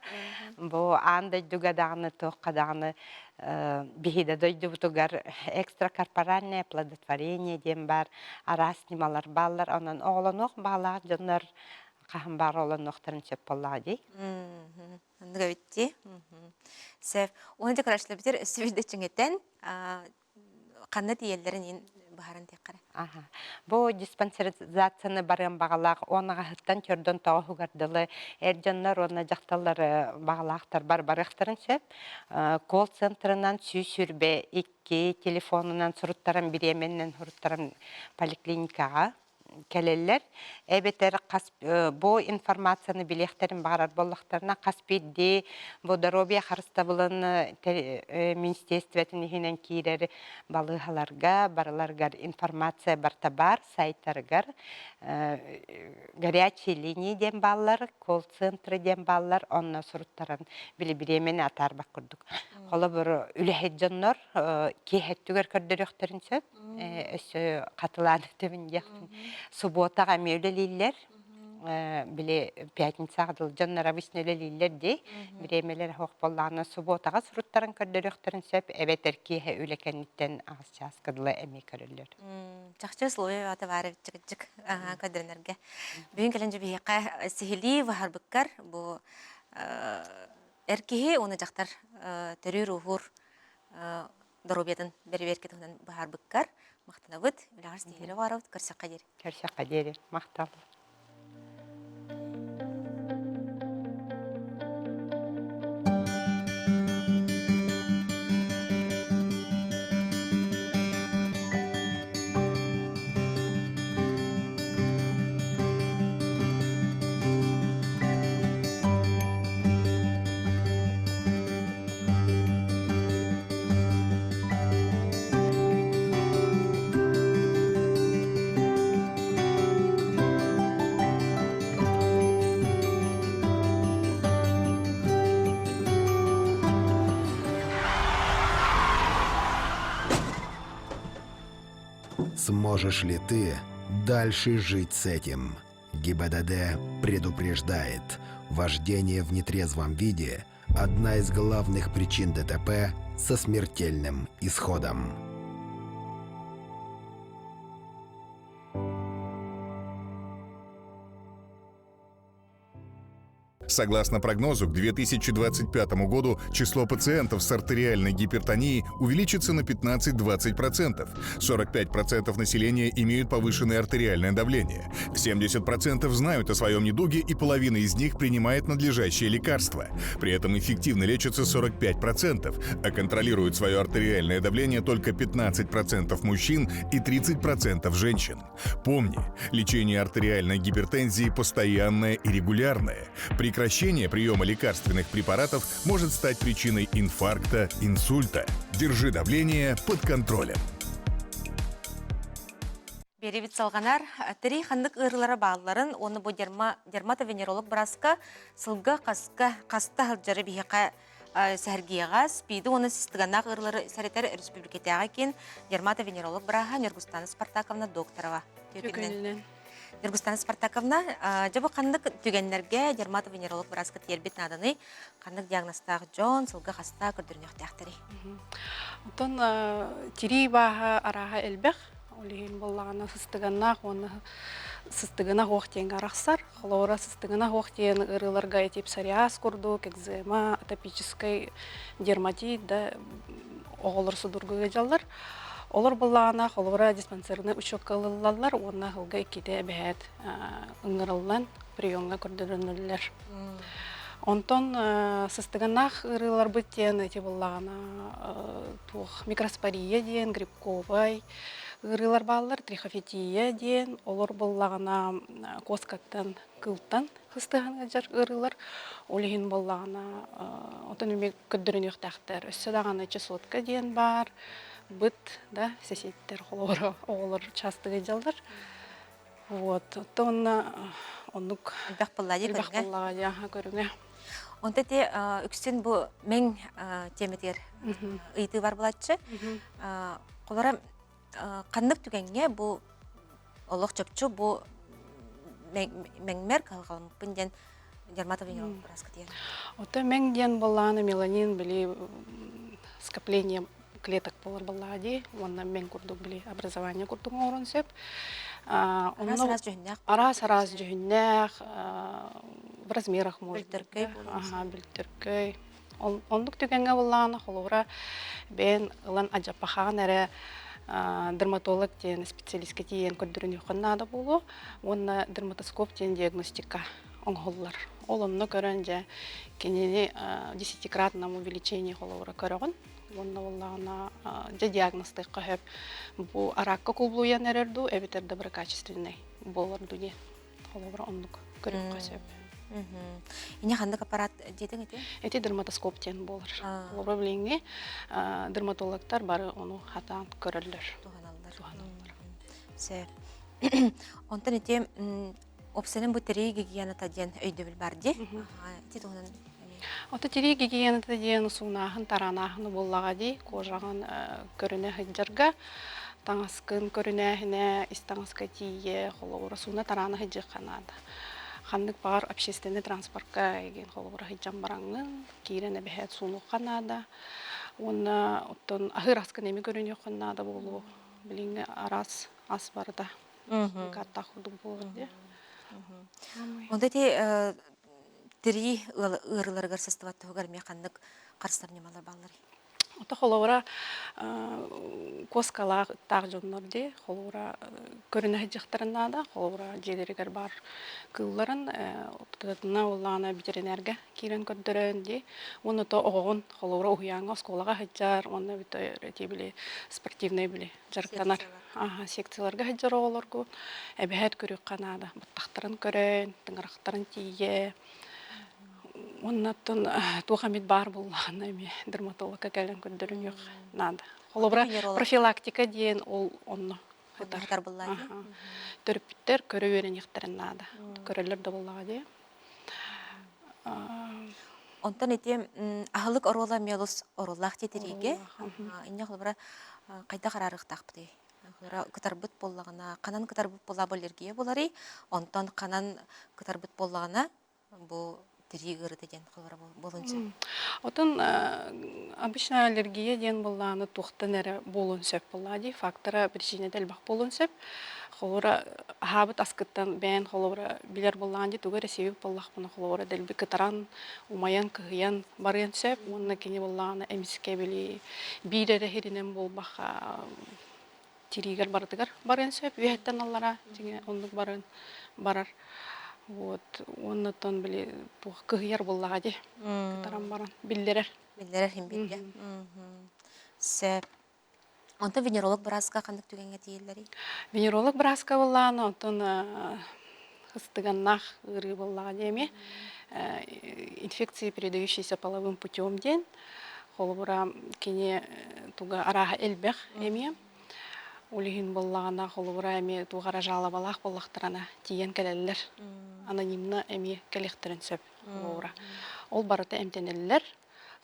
Бұл андай дүгадағыны, тоққадағыны бихида дойды бұтығар экстракорпоральное плодотворение дем бар, араснималар баллар, онан оғылын оқ балар, жонлар қағын бар олан оқтарын сөп боллага ди. Андыға бітті. Сәв, оны да қарашылы бітер, сөйді чүңеттен қанны дейелдерін ең бұхарын тек қара. Бұл диспансеризацияны барған бағалақ, оныға ғыттан көрден тауы ғардылы, әржанлар оны жақталары бағалақтар бар-барықтарын сөп, колл-центрынан сүй-сүрбе, 2 телефонынан сұруттаран біременнен сұруттаран поликлиникаға келелер. Эбетер бу информацияны билехтерин барар боллахтарына Каспийди бу здоровье харыстабылын министерствотын ихинен кирер балыхаларга, бараларгар информация бартабар, сайттаргар, горячие линии дем баллар, колл-центры дем баллар, онна суруттаран били-биремен атар баккурдук. Хола бір үлэхеджоннор киэхеттүгер көрдөрөктерин сөп, өсө катыланы төбін яқтын. Субботаға мөлелейлер, биле пятницаға дылжоннар обычно өлелейлер дей, биремелер хоқ боллағына субботаға суруттарын көрдөрөктерин сөп, эбетер киэхе үлекенниттен ағыз часкадылы әме көрілер. Жақчы слой аты бары жігіт көдірінерге. Бүгін кәлінжі бейіққа сихили вахарбыккар, бұл әркеге оны жақтар түрі рухур дұрубетін бәрі кетуінен вахарбыккар, мақтана бұд, үлағар сихили варауд, көрсеққа дер. Көрсеққа дер, мақталы. Сможешь ли ты дальше жить с этим? ГИБДД предупреждает, вождение в нетрезвом виде – одна из главных причин ДТП со смертельным исходом. Согласно прогнозу, к 2025 году число пациентов с артериальной гипертонией увеличится на 15-20%. 45% населения имеют повышенное артериальное давление. 70% знают о своем недуге, и половина из них принимает надлежащие лекарства. При этом эффективно лечатся 45%, а контролируют свое артериальное давление только 15% мужчин и 30% женщин. Помни, лечение артериальной гипертензии постоянное и регулярное. Прекращение приема лекарственных препаратов может стать причиной инфаркта, инсульта. Держи давление под контролем. Беребит салганар, тери хандык ырылары балларын, оны бу дерматовенеролог браска, сылга каста халджары бихака сәргияға, спиді оны систіганақ ырылары сәреттер республикетяға кен дерматовенеролог браха Нергустана Спартаковна докторова. Нергустана Спартаковна, жабы қандық түгенлерге дерматовенеролог браска тербет наданы, қандық диагностағы жон, сылга қаста көрдірін өқтіяқтыры. Онтон тири баха араха элбех, олеген боллағана сыстыганнақ, оны сыстыганнақ оқтен арақсар, холора сыстыганнақ оқтен ырыларға етеп псориаз курдук, экзема, атопический дерматит, оғылыр судургыға жаллар. Олар боллағана холора диспансеріне үшік қылылалар, оны ғылға екеде бәйет ұңырылан приемға көрдірінілер. Онтон сыстыганнақ ырылар бүттен әте боллағана микроспория ден, грибковай ырылар балылар, трихофетия ден, олар боллағана коскаттан кылтан хыстыганға жар ырылар, олеген боллағана онтон өмек көддірін өқтақтар. Өссі дағана чесотка ден бар, быт, да, сесеттер оғылар частығы жалдар. Вот, онтон онук бақпыллади көріңе. Онта те үксен бұл мәң теметер ұйты бар бұлатшы. Қолара қандық түгенге бұл олық чөпчу бұл мәңмер қалғалымықпын ден дерматовенеролог браска дейін. Ота мәң ден болланы меланин білі скопление клеток болар баллади, онна мен курдук били образование курдук орун сеп. Арас жүхіннәк, в размерах может. Білтіркей. Ондук түгенге болланы, холура бен ылан ажапахан әрі дерматолог ден специалистке дейін көрдірін юқыннады болу. Онна дерматоскоп ден диагностика оңғоллар. Ол онны көрінже кенені 10-кратном увеличение холура көрігін. Онна боллағына диагностика хөп. Бу аракка кулблуян әрерду, әбетер доброкачественный болар дуне. Холобра оннук көрүп касып. Ине хандык аппарат дейдиң эти? Эти дерматоскоп тен болар. А. Холобра билинге дерматологтар бары оны хатан көрөлдөр. Туханалар. Сеп. Онтан эти опсенен бу тери гигиената ден өйдөбүл бар ди. Эти тугунан Ота тири гигиената ден сунахын таранахын боллага ди, кожагын көрүнө хыджарга, таңаскын көрүнөхине, истаңаска тие, холобра суна тарана хыджы канада. Хандык бар общественный транспортка еген холобра хыджан бараңын, кирене бехет суну канада. Онна оттон ахыр аскын эми көрүнө канада болу. Билинге арас ас барда. Катта худук болду ди. онда те тери ырыларгар состыватты хугар механдык карстар немалар баллар. Ота холовра коскала таг жоннорди, холовра көрүнө жактарында, холовра желеригер бар кылларын оттатына улана ветеринарга кирен көддөрөнди. Оны то огон холовра уянга сколага хаджар, оны бите тибили спортивный били жарктанар. Секцияларга хаджар олоргу. Эбехет көрүк канада, буттактарын көрөн, тыңырактарын тие. Оннаттан тухамит бар булланы эми дерматологка келен көддөрүн жок. Надо. Холобра профилактика диен ол онно. Хатар буллар. Төрүптер көрө берен яктарын надо. Көрөлөр да буллага ди. Онтан эти ахылык орола мелус ороллах тетериге. Инне холобра кайда карарык такпты. Холобра кытарбыт боллагына, канан кытарбыт болла аллергия болары, онтан канан кытарбыт боллагына бу триггер деген холобра болунча. Отон обычно аллергия ден булланы тухтан эре болун сөп буллади, фактора причина делбак болун сөп. Холора хабыт аскыттан бен холора билер булланди тугары себеп буллах буна холора делби кытаран умаян кыян барыян сөп, онна кини булланы эмиске били бирере хиринен болбаха триггер бардыгар барыян сөп, үеттен аллара тиге ондук барар. Вот, оннотон били тух кыяр буллага ди. Кытаран баран биллерер. Биллерер хим билге. Сөп. Онта венеролог бразга кандык түгенге тиеллери? Венеролог бразга булланы, онтон хыстыганнах ыры буллага деме. Инфекции, передающиеся половым путем ден. Холбура кене туга араха элбех эме. Улихин буллагана холбура эме тугара жалабалах буллактарана тиен келеллер. Анонимна эме келехтерен сөп холбура. Ол барыта эмтенеллер.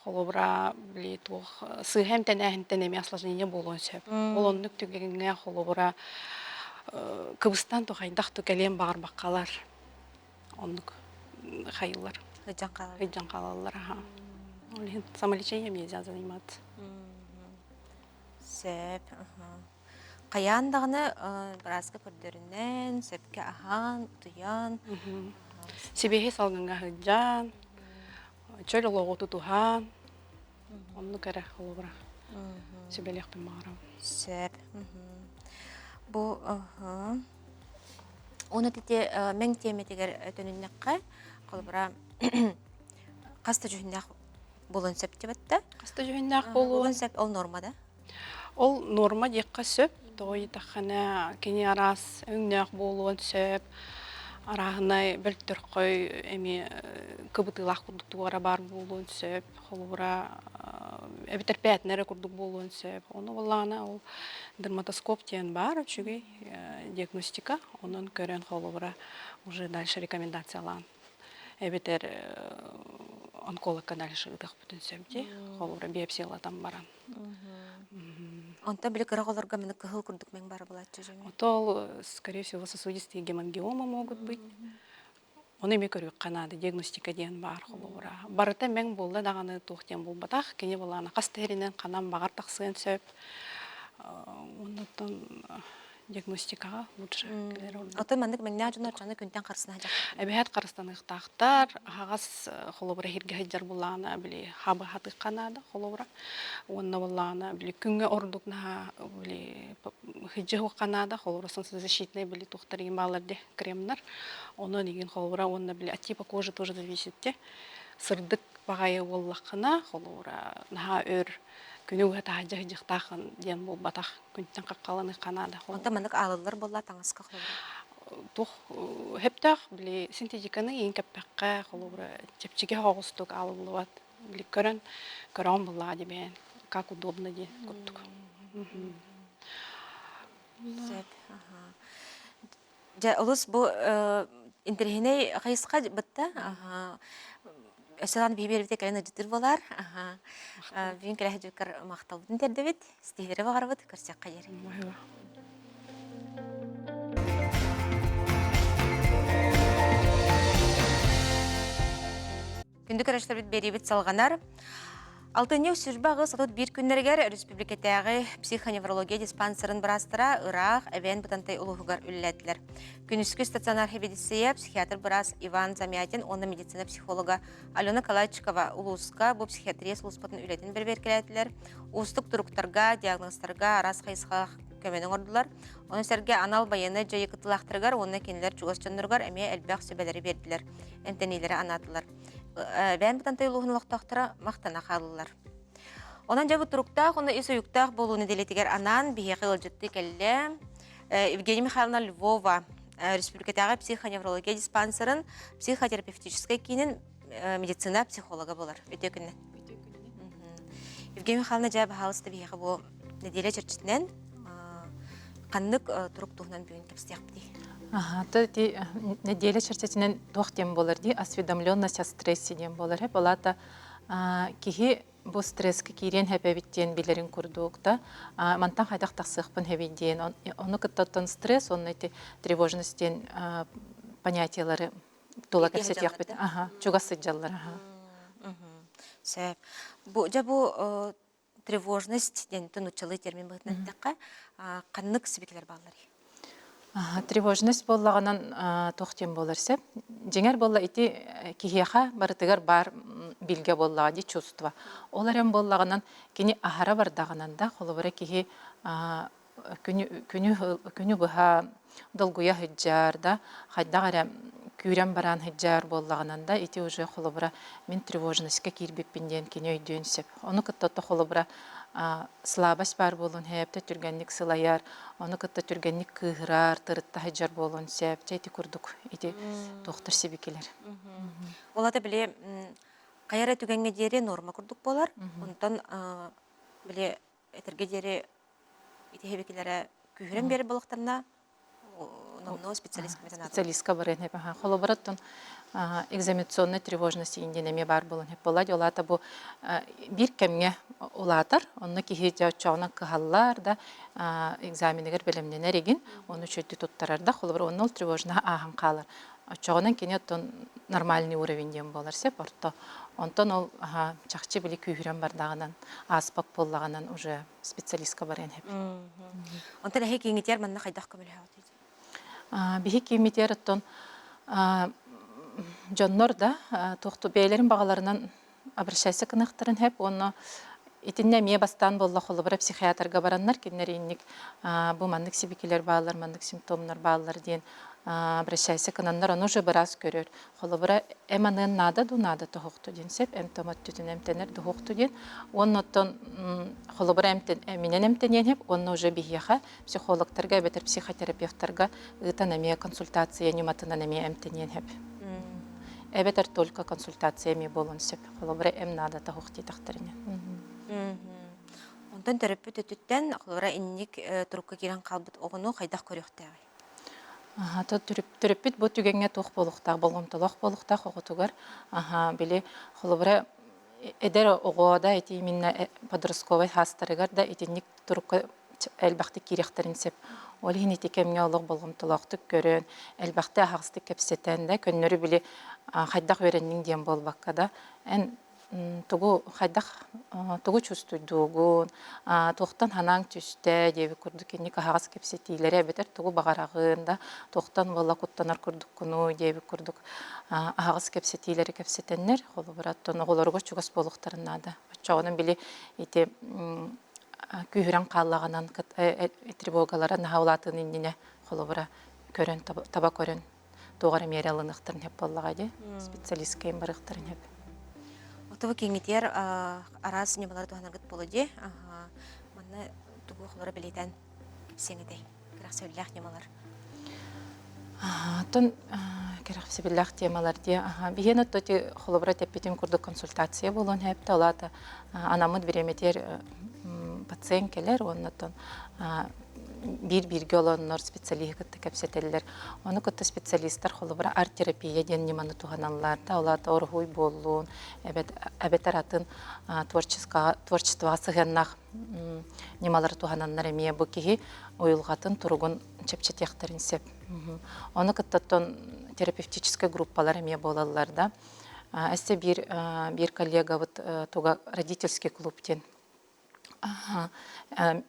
Холобра били тух сыһем тенәһентен эме осложнение болон сөп. Ол оннук түгегенге холобра Кыбыстан тухайдах түкелем багыр баккалар. Оннук хайыллар. Хыджан калалар. Олин самолечение мезя заниматься. Сөп. Каяндагыны бразга көрдөрүнөн сөпкө ахан, туян. Себехе салганга хыджан. Чөл логоту тухан. Онну кере холобра. Себелек бимара. Сөп. Бу оны тете мен теметегер төнүннекке холобра каста жүһүндак болон сөп тебетте. Каста жүһүндак болон сөп ол нормада. Ол норма декка сөп. Той тахана кени арас өңнөк болон сөп. Арахынай бөлттөр кой эми кыбытылах курдуктугара бар болуун сөп, холура эбитерпетнере курдук болуун сөп. Оны боллана ол дерматоскоп тен бар, чүгей диагностика, онун көрөн холура уже дальше рекомендациялан. Эбитер онкологка дальше ыдак бүтүн сөп, холура биопсиялатан баран. Онта биле кырагыларга мен кыһыл курдук мен бар булат жүжеме. Отол, скорее всего, сосудистые гемангиомы могут быть. Он эми көрүк канады диагностика ден бар холура. Барыта мен болду даганы тухтен болбатах, кене болана кастеринен канан багар таксын сөп. Онтон диагностикага лучше келер ол. Ота мандык мен нажына чаны күнтен карсына жак. Эбехет карстаныктактар, хагас холура хирге хаджар булана били хаба хаты канада холура. Онна булана били күнгө ордукна били хиджы канада холура солнцезащитный били тухтарин баларды кремнар. Оны деген холура онна били от типа кожи тоже зависит те. Сырдык багайы боллакына холура наха өр күнүгө таажа жактахын ден болбатах күнтен каккаланы канада. Онта мандык алылар болла таңыска холура. тух хептах били синтетиканы ин каппакка холобра чепчиге хогустук алылыбат били көрөн була дебен как удобно де куттук. Сөп. Жа улус бу интерхиней кайыска бытта. Эсалан бибербите калена житир болар. Бин келе жүкөр макталдын тердебит. Стилери багарбыт көрсөк кайыр. Күндүк araçlar бит берибит салганар. Алтыннеу сүрбағы сатут бир күннергер республикатағы психоневрология диспансерын бірастыра Ирақ, әвен бұтантай ұлығығар үлләділер. Күнүскү стационар хебедисия психиатр біраз Иван Замятин, оны медицина психолога Алена Калачкова ұлысқа бұл психиатрия сұлыспатын үләдін бір беркеләділер. Устық тұруқтарға, диагностарға, арас қайысқа көменің ордылар. Оны сәрге анал байыны жайы қытылақтырғар, оны кенілер чуғас жонырғар, әме әлбәқ сөбәлері берділер. Әмтенейлері анатылар. Бән бұтантай ұлығын лоқтақтыра мақтана қалылар. Онан жабы тұруқтақ, оны үй сұйықтақ болуыны делетігер анан бейеқі ұлжытты кәлі Евгения Михайловна Львова республикатағы психоневрология диспансерын психотерапевтической кейінін медицина психолога болар. Өте күннен. Евгения Михайловна жабы халысты бейеқі бұл неделе черчетінен қаннық тұруқ тұғынан бүйін кепстияқ бідей. Неделя чертетинен тохтем болар ди, осведомленность о стрессе дем болар. Хеп олата кихи бу стресске кирен хепевиттен билерин курдукта, мантан хайдах тахсыхпын хевиден. Оны кыттаттан стресс, он эти тревожностен понятиялары тула кепсетияқ бит. Чуга сыджаллар. Бу жабу тревожность ден тунучалы термин бытын таққа қаннық сібекелер баллары. Тревожность боллағанан тоқтен болар сәп. Жеңер болла ити кихияға барытығар бар билге боллаға де чувства. Оларен боллағанан кені ахара бардағанан да қолыбыра кихи күні бұға долгуя хыджар да, хайдағара күйрен баран хыджар боллағанан да ити уже қолыбыра мен тревожностьқа кирбеппінден кені өйден сәп. Оны күттатты қолыбыра слабость бар болун хепте түргенник сылаяр, оны кытта түргенник кыгырар, тырытта хыджар болун септе эти курдук, эти доктор себекелер. Олата биле каяра түгенге дере норма курдук болар, онтан биле этерге дере эти себекелere күйрен бери болуктарына но специалист метана. Специалистка барен хеп, холобараттан экзаменационный тревожность инденеме бар болун хеп болады. Олата бу бир кемге улатар, онны кихи жаучауна кыхаллар да экзаменегер белемненер егин, оны чөтті туттарар да, холобар оннол тревожна ахам қалар. Чоғынан кене оттон нормальный уровенден болар сеп, орто. Онтон ол чақчы білі күйірен бардағынан, аспақ боллағынан уже специалистка барен хеп. Онтан әхе кеңетер манна қайдақ көмілі хауды? Бихи кеңетер оттон жоннор да тоқты бейлерін бағаларынан обращайся кынықтырын хеп, оны итинне мие бастан болла холобара психиатрга бараннар киннер инник бу мандык сибикелер баалар, мандык симптомнар баалар ден обращайся кынаннар, оны уже барас көрөр. Холобара эманын нада ду нада тохокту ден сеп, эмтомат түтін эмтенер тохокту ден. Оннотон холобара эминен эмтенен хеп, онны уже бихияха психологтарга, бетер психотерапевтарга ытанамия консультация нематынан эмия эмтенен хеп. Эбетер только консультациями болон сеп, холобара эм нада тохокти тахтарыне. Онтан терапевт өтүттен акылара инник турукка кирен калбыт огону кайдак көрөктөгөй. Терапевт бу түгеңе тох болуктак, болгомтолок болуктак оготугар. Били холобара эдер огода эти именно подростковый хастарыгар да этинник турукка элбакты кирехтерин сеп. Ол хинити кемге олог болгомтолоктук көрөн, элбакты ахаксты кепсетен да көннөрү били кайдак береннин ден болбакка да. Тугу хайдах тугу чувствуйдугун тохтан ханан түсте деби курдук кенник хагас кепсетилере бетер тугу багарагында тохтан болла куттанар курдук куну деби курдук хагас кепсетилере кепсетеннер холобураттан оголорго чугас болуктарына да чоонун били ити күйрен каллаганан тревогалара нахаулатын индине холобура көрөн таба көрөн тугары мералыныктарын хеп боллага де специалист кем барыктарын хеп. Отова кеңетер арас немалар туғанарғыт болуде. Манна туғы құлары білетен сеңедей. Кірақ сөйліләқ немалар. Тон керахсибиллах темалар дия. Биген оттоти холобра теппетин курдук консультация болон хепте олата анамыд биреметер пациент келер, оннотон бир-бирге олоннор специалистты кепсетеллер. Оны көтті специалисттар холобра арт-терапия ден неманы туғаналларда, олата орхуй болуын, әбетер атын творчествоға сығаннақ немалар туғананлар әмие бұ кеге ойылғатын тұрғын чепчетектарин сеп. Оны көттіттон терапевтический группалар әмие болаларда. Әсте бір коллега туға родительский клубтен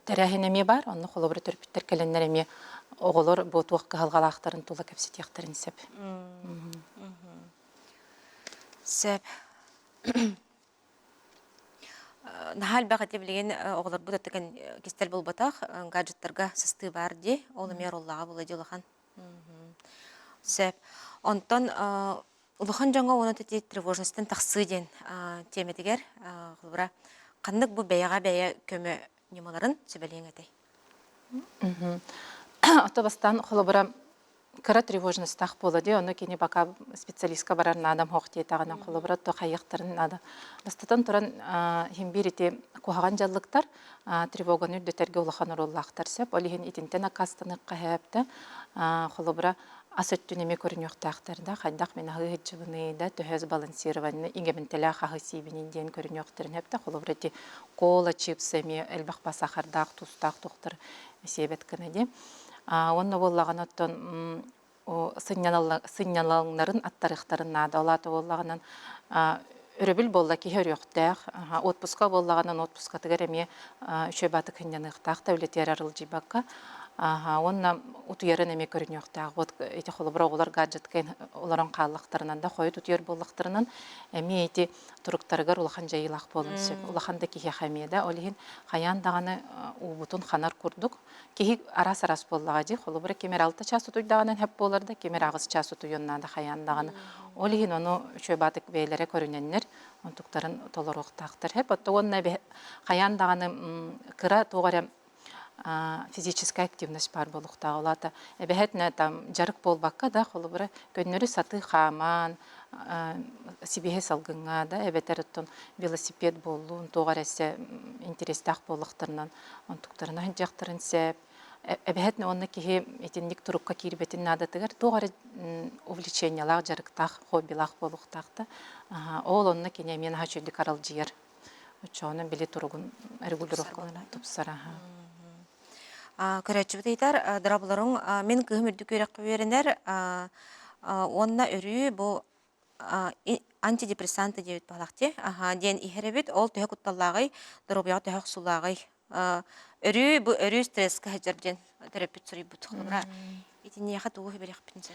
тәрәхінеме бар, оны қолыбыры түрпіттер кәленлер оғылыр бұтуақ қағалғалақтарын тула кәпсетектарын сәп. Сәп. Нахал бәғат ебілген оғылар бұд әттіген кестел бұл батақ, гаджеттарға сысты бар де, олы мер оллаға бұл әдел Сәп. Онтан ұлыған жаңа оны тәте тревожностен тақсы ден темедігер қолыбыра қандық бұл бәйіға бәйі көмі немаларын сөбәлең әтей? Отобастан қолыбыра кіра тревожность тақ болады, оны кені бақа специалистка барарын адам хоқты етағынан қолыбыра то қайықтарын ады. Бастатан тұран хембир ете қоғаған жаллықтар тревоганы үрдетерге ұлыған ұрыллақтар сәп, олеген етінтен ақастаны қағайапты қолыбыра асөттүнеме көрінөқтақтарда, қайдақ мен ағы ғыджығыны төһөз балансированы иңгементелі қағы сейбінінден көрінөқтарын әпті, қолыбыр әте кола, чипсами, әлбақ басақардақ, тұстақ, тұқтыр себет кінеде. Оны болағын оттон сынялалыңларын аттарықтарын нады, олаты болағынан өрөбіл болла кейі өрөқтәқ, отпуска болағынан отпуска тігер әме үші баты күнненықтақ, дәулеттер арыл жибаққа. Онна утуярын эме көрүнөктаг. Вот эти холобра олар гаджеткен оларын каллыктарынан да койут утуяр боллыктарынан эми эти туруктаргар улахан жайылак болунсу. Улаханда кихи хамеда олихин хаян даганы убутун ханар курдук. Кихи арас боллага жи холобра кемер 6 час утуйдаганын хеп боларда, кемер агыс час утуйоннада хаян даганы. Олихин ону шөбатык бейлере көрүнөннөр. Онтуктарын толоруктактар хеп. Оттогонна хаян даганы кыра тогаре физическая активность бар болуқта олата. Әбәхетне там жарық болбаққа да қолыбыры көннөрі саты хаман, сибеге салгынға да, әбәтәріттон велосипед болуын, тоғар әсі интерестақ болуқтарынан, онтуқтарына жақтырын сәп. Әбәхетне онны кеге етіндік тұрыққа кербетін надатығар, тоғар увлечениялақ, жарықтақ, хоббилақ болуқтақты. Ол онны кене мен хачөйді қарал жиыр. Учауны біле тұрығын регулировкалына тұпсара. Көрәтші бұтайдар, дырабыларың мен күхімірді көрек қөверінер, онына өрі бұл антидепрессанты девет бағлақты. Ден ихеребет, ол түйі құтталлағай, дұрубияғы түйі құсулағай. Өрі бұл өрі стресска хәджерден терапит сұрай бұт қылымыра. Етіне яқа туғы берек пінсен.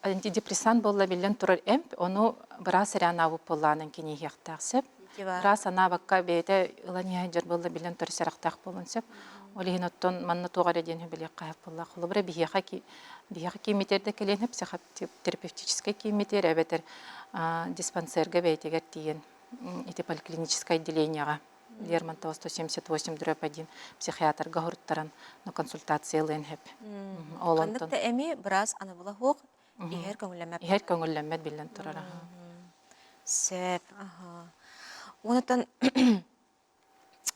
Антидепрессант болла білен тұрар әмп, оны біраз әрән авып болланын кені еқтақсып. Біраз ана баққа бейті ұлан ехәджер болла білен тұры сәрақтақ болынсып. Олеген оттон манна туғар әден хүбілек қайып болла. Құлыбыра бияқа кейметерді келен психотерапевтический кейметер, әбетер диспансерге бәйтегер дейін поликлиническое отделенияға. Лермонтова 178-1 психиатрға ғұрыттаран консультациялын хеп. Қандықта әме біраз ана бола хоқ, ихер көңілләмәп. Ихер көңілләмәп білін тұрар. Сәп, онытан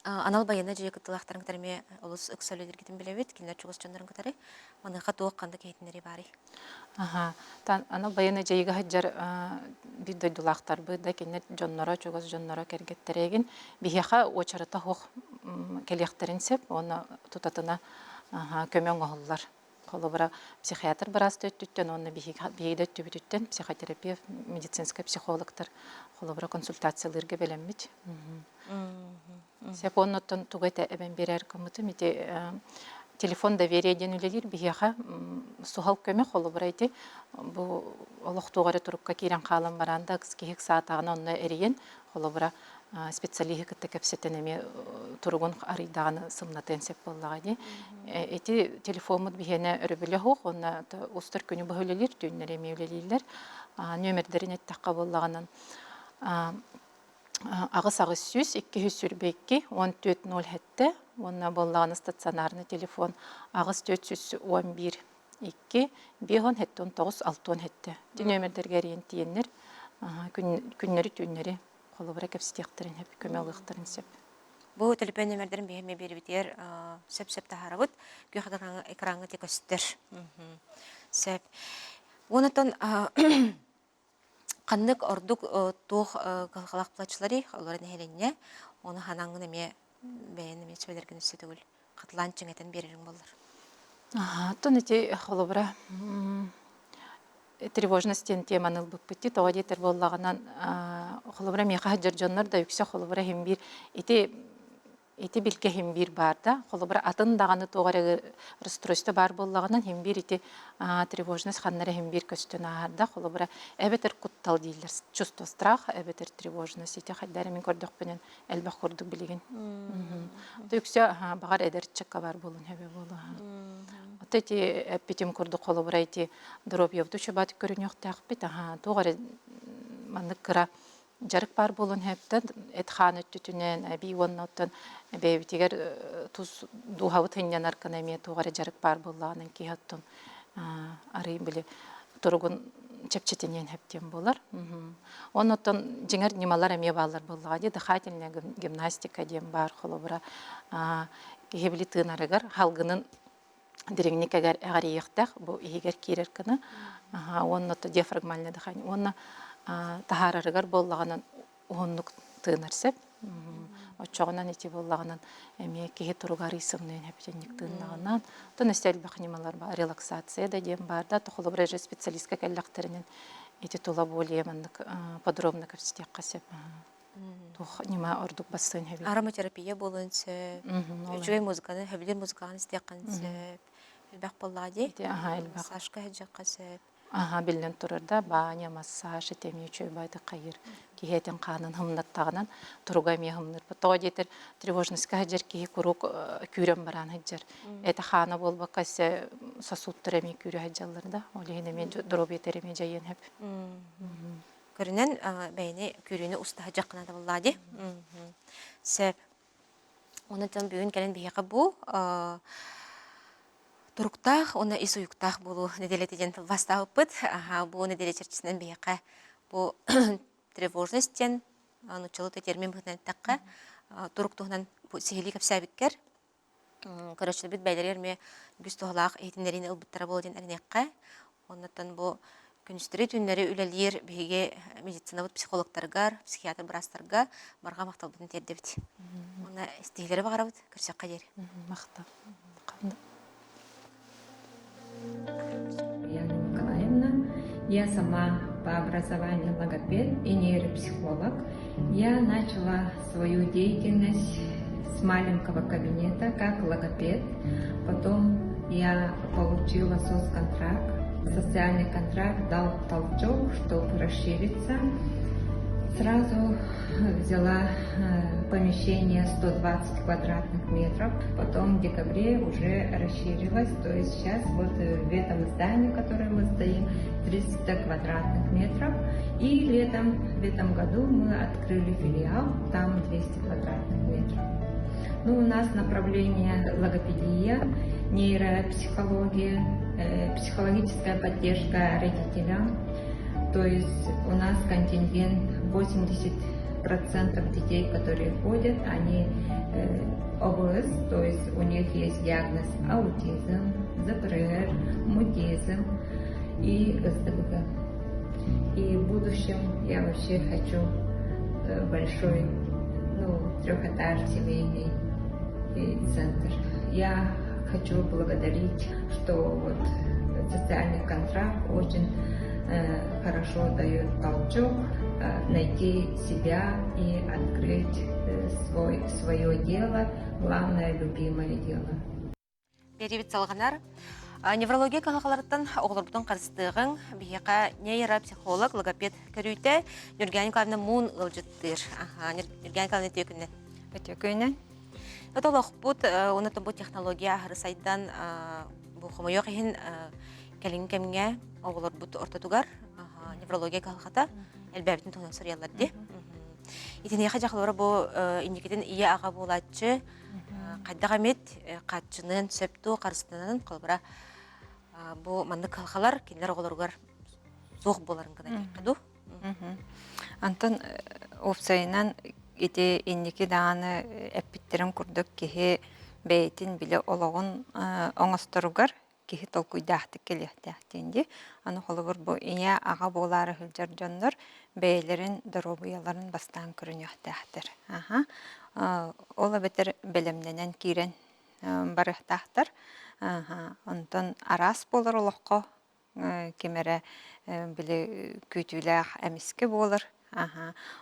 анал байына жүйе күттілақтарын кітарме олыс үксәледер кетін білебет, келінер чуғыз жандарын кітары, маныққа туық қанды кейтінері бары. Анал байына жүйеге хаджар бір дойдулақтар бұйда, келінер жоннора, чуғыз жоннора кәргеттереген, бейеқа очарыта хоқ келектерін сеп, оны тұтатына көмен оғылар. Қолыбыра психиатр біраз төттіттен, оны бейді төбітіттен, психотерапия, медицинская психологтар, қолыбыра консультацияларға белеммет. Сеп оннотон тугайта әбен берер көміті, мете телефон довериеден үлелер бейеға суғал көме қолыбыра еті, бұл олық туғары тұрыққа кейрен қалым баранда, кескейік саатағына онына әрейен, қолыбыра специалигі кітті кәпсетенеме тұрғын арыдағаны сымнатен сеп боллаға де. Эти телефонмыд бейені өрібілі хоқ, онына ұстыр көні бұхөлелер, түйінлер еме өлелейлер, нөмірдерін әттіққа боллағынан ағыс-ағыс сүз, 200 сүрбекке, 14.07, онына боллағаны стационарны телефон ағыс 411 2, 5, 7, 9, 6 хетте. Нөмердерге рейін тиеннер, күннері түннері қолыбыра кәпсітеқтерін хеп, көмеліқтірін сеп. Бұл телефон нөмердерін бейме бербетер сөп-сөп тахарабыт, күйі экранға тек өстір. Сөп. Онытын қаннық ордық тоқ қалқалақ платшылары, оларын әйленне, оны ханаңын әме бәйін әме сөйлерген өсі түгіл. Қатылан чыңетін берерің болыр. Тон эти холобра тревожностен теманы буппити тоға детер боллаганан холобра меха жоржоннор да үксе холобра химбир ити билке химбир бар да холобра атын даганы тоғара расстройство бар боллаганан химбир ити тревожность ханнара химбир көстөн аарда холобра эбетер куттал дейлер чувство страха эбетер тревожность ити хайдары мен көрдөх менен элбах көрдүк билеген үксе багар эдерчекка бар болун хебе болу эти питем курду холобра ити дробьевду чөбат көрүнөк такпит тоғара мандыкыра жарык бар болун хепте этхан өттүнен би воннотон бебитигер туз духавыт хиннен арканеме тоғара жарык бар боллаганын кихаттон ары биле тургун чепчетинен хептен болар. Оннотон жеңер немалар эме балар боллагади дыхательная гимнастика дем бар холобра кихебили тынарыгар халгынын директникагар агарыяктак бу игер кирерканы оннотон диафрагмальный дыхание онна тахарарыгар боллаганын оннук тынарсеп очогунан ити боллаганын эме кихи туругар исымнын хептенник тыннагынан тон эстел бахнималар бар релаксация да дем бар да тохолобра же специалистка келлактеринен ити тула более мандык подробно көрсөтөк касеп тох нима ордук бассын хеби Ароматерапия болынсы, үчүгей музыканы, хәбилер музыканы истеқансы, элбақ боллади, массажка хәджақ қасып. Билен турарда баня, массаж, этеми үчөй байды қайыр. Кихетен қанын хымнаттағынан тұруға ме хымныр. Тоға детер тревожностька хәджер кихи курук күйрен баран хәджер. Эті хана болба кәсе сосудтыр әме күйрі хәджаларда. Олеген әме дробетер әме жайын хәп. Көрінен бәйіне күйрені ұстаға жаққына да боллади. Сәп. Оны тән бүгін кәлін бейеқі бұл. Туруктах, оны ис уюктах болу неделетеден вастағы бұд. Бұл неделе черчесінен бейеқі. Бұл тревожностен, нұчылыты термин бұғынан таққа. Туруктуғынан сихили кәпсәбіккер. Көрөшілі бүд бәйлер ерме бүз тұғылақ ейтіндеріне ұлбыттара болу ден әрінеққа. Оннаттан бұл күністері түнлері үләлер бейге медицинавыд психологтарғар, психиатр бірастарға барға мақтал бұдын терді біт. Оны істейлері бағара бұд, көрсек қадер. Мақтал. Қанды. Яна Николаевна, я сама по образованию логопед и нейропсихолог. Я начала свою деятельность с маленького кабинета как логопед. Потом я получила соцконтракт. Социальный контракт дал толчок, чтобы расшириться. Сразу взяла помещение 120 квадратных метров. Потом в декабре уже расширилась. То есть сейчас вот в этом здании, в котором мы стоим, 300 квадратных метров. И летом, в этом году мы открыли филиал, там 200 квадратных метров. Ну, у нас направление логопедия, нейропсихология, психологическая поддержка родителям. То есть у нас контингент 80% детей, которые ходят, они ОВС, то есть у них есть диагноз аутизм, ЗПР, мутизм и СДВГ. И в будущем я вообще хочу большой, трехэтажный семейный центр. Я хочу благодарить, что вот социальный контракт очень хорошо дает толчок найти себя и открыть свое дело, главное любимое дело. Беребит салғанар, неврология қалақаларыттан оғылырбытын қарыстығын бейеқа нейропсихолог, логопед көрүйті Нұрген Николаевна мұн ұлжыттыр. Нұрген Николаевна текінен. Өтекінен. Это лохпут, оны бұл технология ағыры сайдан бұл қымайық ең кәлін кәмге оғылырбыт ортатуғар неврология қалақата әлбәбітін тұғынан сұрыяларды. Итінеға жақылары бұл индикетін ие аға болатшы қайдағы мет қатшының сөпту қарыстығынан қолбыра бу манны калхалар кинлер оголоргар зох боларын гына дийду. Антон опсайынан ити инники даны эппиттерин курдук кихи бейтин биле ологун оңосторугар кихи толкуйдаахтык келехтяхтинди. Аны холобур бу ия ага болары хылжар жоннор бейлерин доробуяларын бастан көрүнүөхтяхтыр. Ола бетер белемненен кирен барыхтахтар. Онтон арас болар олоққа кемере биле күтүләх эмиске болар.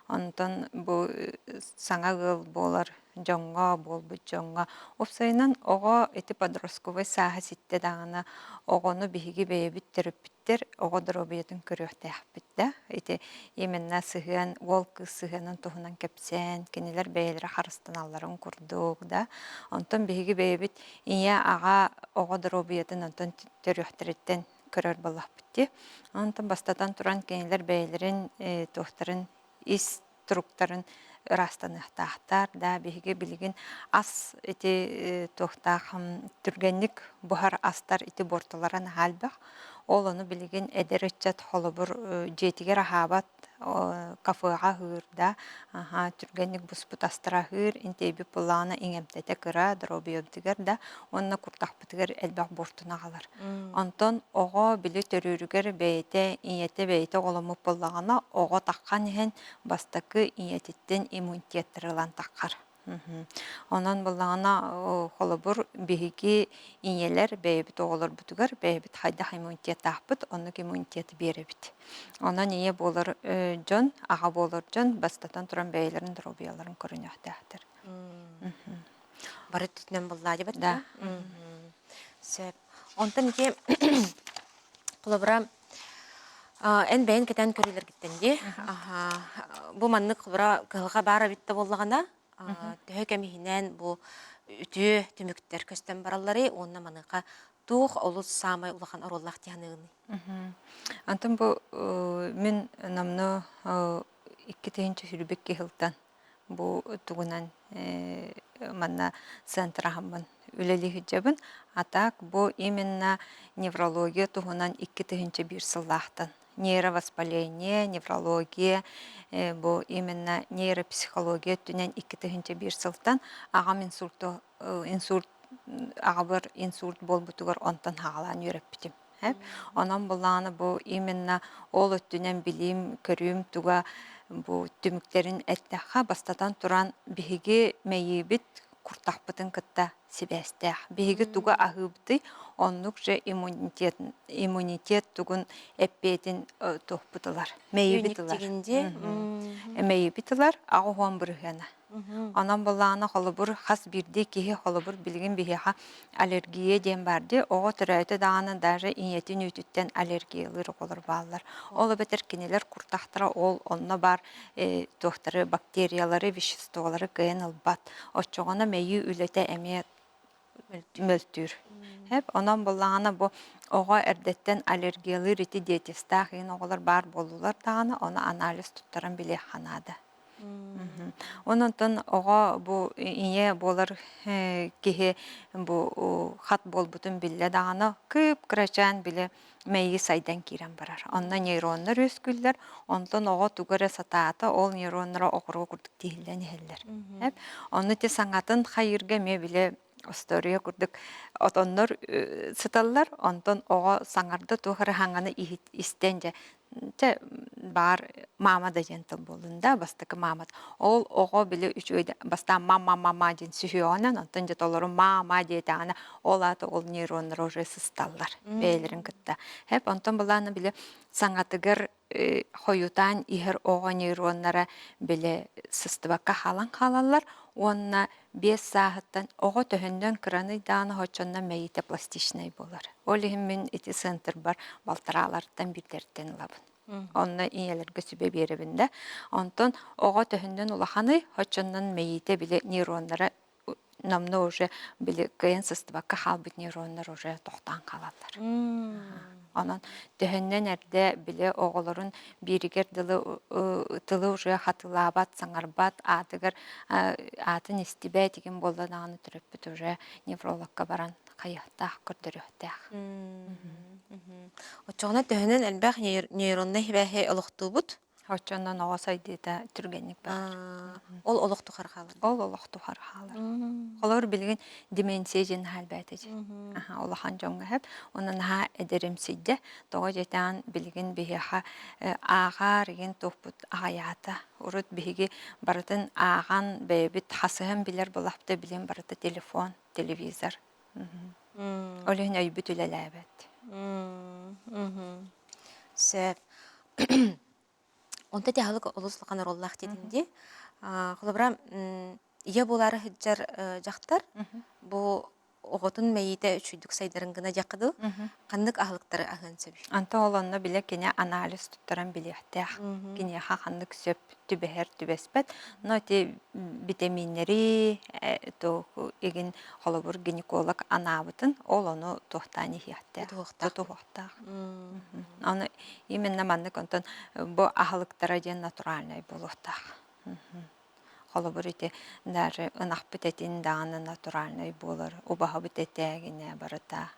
Онтон бу саңа гыл болар, жоңга болбу жоңга. Опсайынан ого эти подростковый саха ситте дагана огону биһиги бейбит терапиттер ого дробиятын көрөөхтәхпит да. Эти именно сыган волк сыганын тухунан кепсен, кинилер бейлер харыстаналларын курдук да. Онтон биһиги бейбит ия ага ого дробиятын онтон төрөөхтериттен көрөр боллахпытти. Онтон бастатан туран кинилер бейлерин тохтарын инструктарын растаныхтахтар да биһиги билигин ас эти тохтах түргенник бухар астар эти борталаран халбах ол ону билигин эдеречет холобур жетигер ахабат кафега хырда түргенник буспут астара хыр интеби пулана иңемтете кыра дробиобдигер да онна куртахпытыгер элбах бортуна калар. Онтон ого били төрүрүгер бейте иете бейте голому пуллагана ого таккан ихен бастакы иетиттен иммунитеттирилан таккар. Онан буллагана холобур биһиги иңелер бейбит оголор бутугар бейбит хайда иммунитет тахпыт оннук иммунитет беребит. Онан ие болар жон ага болар жон бастатан туран бейлерин дробияларын көрүнөктөктөр. Бары түтүнөн буллады бит. Да. Сөп. Онтон ке кулабра эн бейн кетен көрүлөр гиттенди. Бу манны кулабра кылга бара битте боллагана төһөкемихинен бу үтү түмүктер көстөн бараллары онна маныка тух олус самай улахан ороллах тяныгыны. Антон бу мен намны 2-нче хүрбек кехилтан бу тугунан манна центрахамын үлели хиджабын атак бу именно неврология тугунан 2-нче бир сыллахтан нейровоспаление, неврология, бу именно нейропсихология түнен 2-нче бир сылтан агам инсульт агабыр инсульт болбутугар онтан хагалан үйрөппитим. Онан буланы бу именно ол өттүнен билим көрүм туга бу түмүктерин эттаха бастатан туран биһиги мейибит куртахпытын кытта сибестех. Биһиги туга ахыбты оннук же иммунитет тугун эппетин тохпутылар. Мейибитилар. Мейибитилар агуан биргена. Анан буланы холобур хас бирди кихи холобур билген биһиха аллергия дем барды. Ого төрөйтө даганы даже иетин үтүттен аллергиялар болор баалар. Ол бетер кинелер куртахтара ол онно бар тохтары бактериялары веществолары кыйын бат. Очогона мейи үлете эме мөлтүр. Онан буланы бу ого эрдеттен аллергиялар ити диетистахын оголар бар болулар даганы оны анализ туттаран биле ханада. Ононтон ого бу ие болар кихи бу хат болбутун биле даганы кып крачан биле мейи сайдан кирен барар. Онна нейроннар өскүллер, онтон ого тугары сатаата ол нейроннара окурга курдук тиһиллен эхеллер. Онны те саңатын хайырга ме биле история курдук отоннор сыталлар, онтон ого саңарды тухары хаңаны истенже те бар мама да жентл болунда бастакы мамат. Ол ого биле үчөйдө баста мама ден сүйөнөн онтон же толору мама дейтаны ол аты ол нейроннар уже сысталлар. Бейлерин кытта. Онтон буланы биле саңатыгыр хоютан ихер ого нейроннара биле сыстыбакка халан халаллар. Онна 5 сааттан ого төһөндөн краны дааны хочонна мейите пластичный болар. Олихим мен эти центр бар балтаралардан бирдерден лабын. Онна иелерге сүбе беребинде. Онтон ого төһөндөн улаханы хочоннан мейите биле нейроннара намны уже биле кыйын сыстыбакка халбыт нейроннар уже тохтан калалар. Онан төһөннөн эрде биле оголорун биригер тылы уже хатылабат саңарбат атыгар атын истибе деген болдан аны төрөппүт уже неврологка баран кайыктах көрдөрөктах. Хоччоғына төһөнен әлбәқ нейронна хибәһе олохтуубут. Хоччоннан оғасайдыда түргенник бар. Ол олохту хархалар. Ол олохту хархалар. Олар билген деменция жен халбәтеж. Олахан жоңга хәп, онан ха эдеремсидде, тога жетан билген бихеха ағар ген топут аята. Урут биһиги баратын аған бәбит хасыһын билер булапты билен барыты телефон, телевизор. Олен айбыт үлеләбәт. Сөп. Онта тяхалык олуслыган роллах дединди. Холобра ия болары хыджар жақтар. Бу оғотун мәйите үчүйдүк сайдарын гына жақыды. Қандык ахылыктары ағын сөп. Анта олонна биле кене анализ туттаран билектях. Кене хақандык сөп түбәһәр түбәспәт. Но те витаминнери то еген холобур гинеколог анабытын олону тохтани хияхтя. Тухта. Аны именно маннык онтон бу ахылыктара ден натуральный болуктах. Холобур ите даже ынах битетин даны натуральный болар. Убаха битетегине барыта.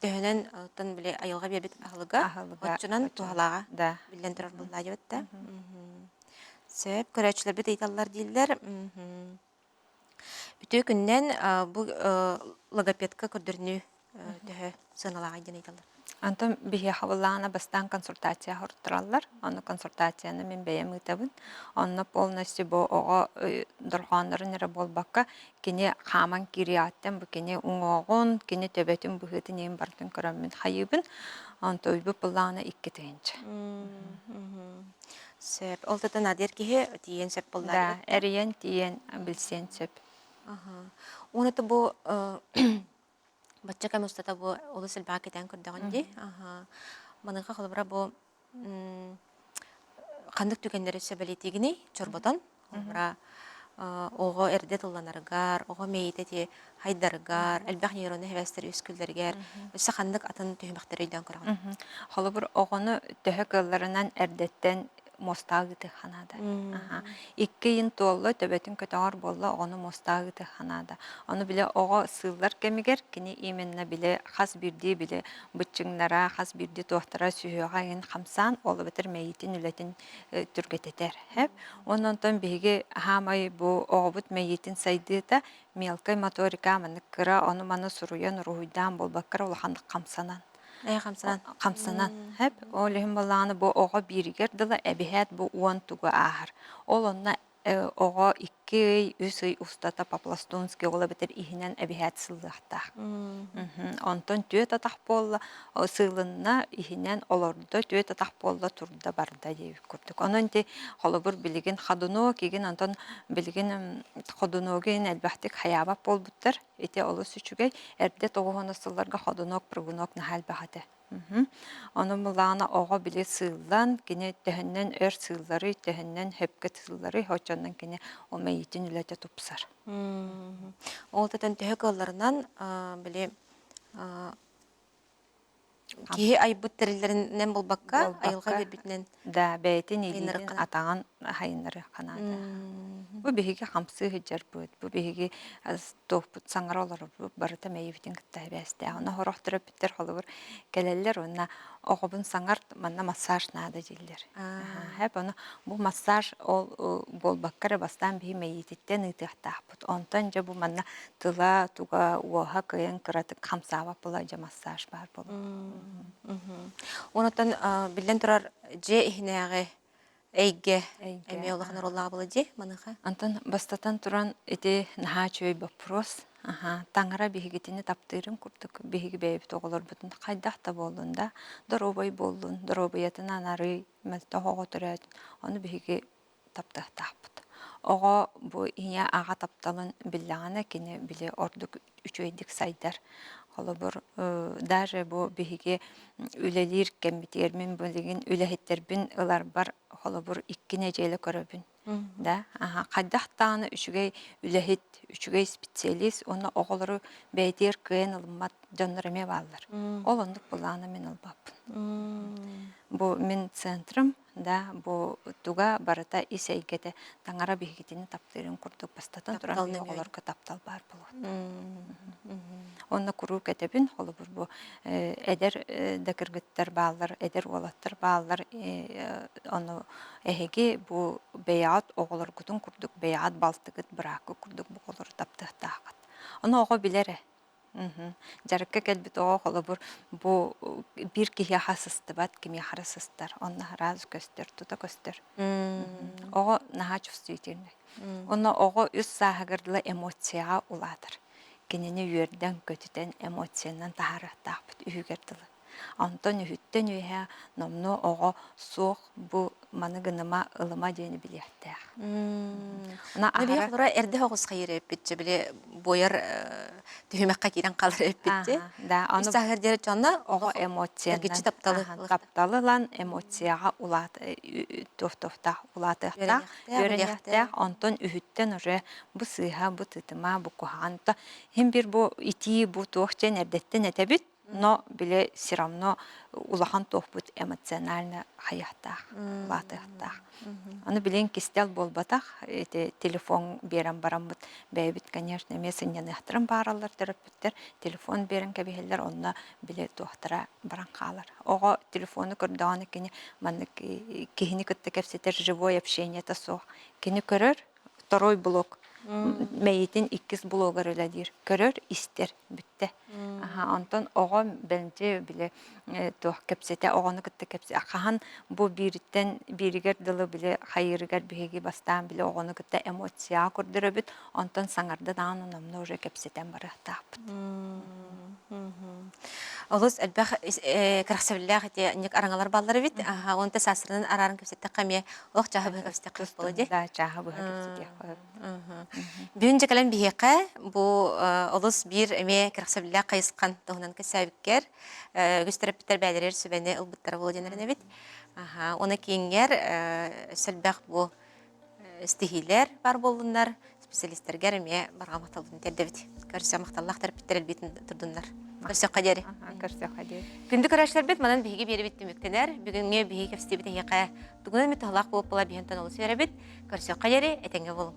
Төһөнен тон биле айылга бебит ахылыга. Отчунан тухалага. Да. Билен турар булла жебетте. Сөп көрәчләр бит әйтәләр диләр. Үтө көннән бу логопедка күрдернү төһө сыналага дигән әйтәләр. Антон бихе хавалана бастан консультация хортраллар. Аны консультацияны мен бәям үтәбен. Аны полностью бу ого дорганнарын эре болбакка кине хаман кириаттан бу кине уңогон, кине төбөтүн бу хытын ем бартын көрөмүн хайыбын. Антой бу планы 2 тыгынча. Сөп олтатан адер киһе тиен сөп буллар. Да, эриен тиен билсен сөп. Онаты бу Баччака мустата бу олус элбага кетен көрдөгөнди. Маныга холбара бу кандык түгендери сөбелетигини чорботон. Холбара ого эрде тулланаргар, ого мейите хайдаргар, элбах нейроны хевестер үскүлдергер, өсө кандык атын түймөктөр өйдөн көргөн. Холбар огону төһөкөллөрүнөн эрдеттен мостагыты ханада. 2 йын толлы төбөтүн көтөңөр болла оны мостагыты ханада. Оны биле ого сыллар кемигер кини именно биле хас бирди биле бычыңнара хас бирди тохтара сүйөга ин хамсан олы бетер мейтин үлетин түргететер. Хеп оннан биге хамай бу огобут мейтин сайдыта мелкой моторика маныккыра оны маны суруян руйдан болбаккара улахандык камсанан. Камсанан. Хеп, олехим баланы бу ого биригер дыла эбихет бу уан туга ахар. Ол онна ого 2-3 устата попластунский ола бетер ихинен эбихет сыллыхтах. Онтон түйет атах болла, сылынна ихинен олорда түйет атах болла турда барда дейіп көрдік. Онын те холобур билигин хадуно кеген онтон билигин хадуногин әлбәхтік хаябап болбуттар. Эте олы сүчүгей әрде тоғуғаны сылларға хадунок, прыгунок нахал бахаты. Onun bulağına oğa bile sığılan, yine tehenden sığıları, tehenden hepket sığıları, hoşçandan yine o meyitin ülete topsar. Oltadan tehek olarından bile ki ay butterlerinden bulbakka, ayılga birbirinden. Da, beytin iyiliğin atağın hayınları kanadı. Bu bihigi hamsı hıcar bu, bu bihigi tohput sangar olur bu, barıta meyitin kıttay beste. Ona horoqtırıp bitter olur, geleller ona oğubun sangar manna masaj nada jiller. Hep onu bu masaj bol bakkara bastan bihi meyititten ıtıqtağput. Ondan bu manna tıla, tuğa, oha kıyın kıratık hamsava bulaca masaj var bulu. Ondan bilen turar je ihneğe Эйге, эми олахнар олла болады, маныха. Антон бастатан туран эти нахачой вопрос. Таңара бихигитини таптырын курдук. Бихиги бейбит оголор бутун кайдахта болдунда, доробой болдун, доробоятын анары мэлтэ хого турат. Оны бихиги таптахтахпыт. Ого бу ия ага тапталын биллағана кини биле ордук үчөйдик сайдар. Холобур даже бу бихиги үлелир кембитермин бөлеген үлехеттербин ылар бар холобур 2 нежеле көрөбүн. Да, кайдахтаны үчүгей үлехет, үчүгей специалист, оны оголору бейтер кыйын ылмат жоннорыме баллар. Ол ондук буланы мен албаппын. Бу мен центрым, да, бу туга барата исейгете таңара бихигитини таптырын курдук бастатан туран оголорга таптал бар болот. Онна куру кетебин холобур бу эдер дакыргыттар баалар, эдер олаттар баалар, оны эһеги бу беят оголор гутун курдук, беят балтыгыт быракы курдук бу олор таптыктагат. Оны ого билере. Жарыкка келбит ого холобур бу бир кихи хасыстыбат, кими харасыстар, онна раз көстөр, тута көстөр. Ого наха чувствительный. Онна ого үс сахагырдыла эмоцияга уладыр. Кинени үйерден көтүтен эмоциянан тахараттаапыт үйгердылы. Антон үһүттен үйе номно ого суох бу маныгыныма ылыма дени билиэттээх. Она Набия ахара холора эрде хогус хайыр эппитче биле бояр түһүмэкка кирен калыр эппитче. да аны Истагыр дере чонна ого эмоциян эргичи тапталы. тапталылан эмоцияга улат тофтофта улатыхта Өренехтэ, Антон үһүттен уже бу сыйха бу тытыма бу куханта хем бир бу ити бу тохчен эрдеттен этебит но биле все равно улахан тохбут эмоционально хаятах улатыхтах. Аны билен кистел болбатах эти телефон берем барамбыт бэбит конечно месеннен ахтырым баралар терапевттер телефон берен кебелер онна биле тохтара баран калар. Ого телефону көрдөгөн кини маны кихини кытты кепсетер живое общение тасо кини көрөр второй блок Мейтин иккис блогер өләдир. Көрөр истер бүтте. Антон ого бенче биле тох кепсете огоны кытты кепсе. Акахан бу бириттен биригер дылы биле хайыргар биһиги бастан биле огоны кытты эмоция көрдөрөбүт. Антон саңарда дааны намны уже кепсетен барыктап. Олус элбэх крахсабиллах эти ник араңалар баллары бит. Онта сасырын арарын кепсетте камия ох чахабы кепсетте кыспылы Да, чахабы кепсете. Бүгүн жекелен бихеке бу олус бир эме крахсабиллах кайыскан тоһунан кесабиккер гүстерептер бәлерер сүбәне ылбыттар болу денерне бит. Оны кийингер сэлбэх бу стихилер бар болдундар, специалисттергер эме барга макталдын тердебит. Көрсө макталлах терапевттер элбитин турдундар. Көрсө кадери. Көрсө кадери. Күндү көрәшләр бит манан биһиге бери бит мөктенер. Бүгүнгө биһиге кепсте бит яка. Тугун мит халак булып була биһентен олус бере бит. Көрсө кадери этеңге болу.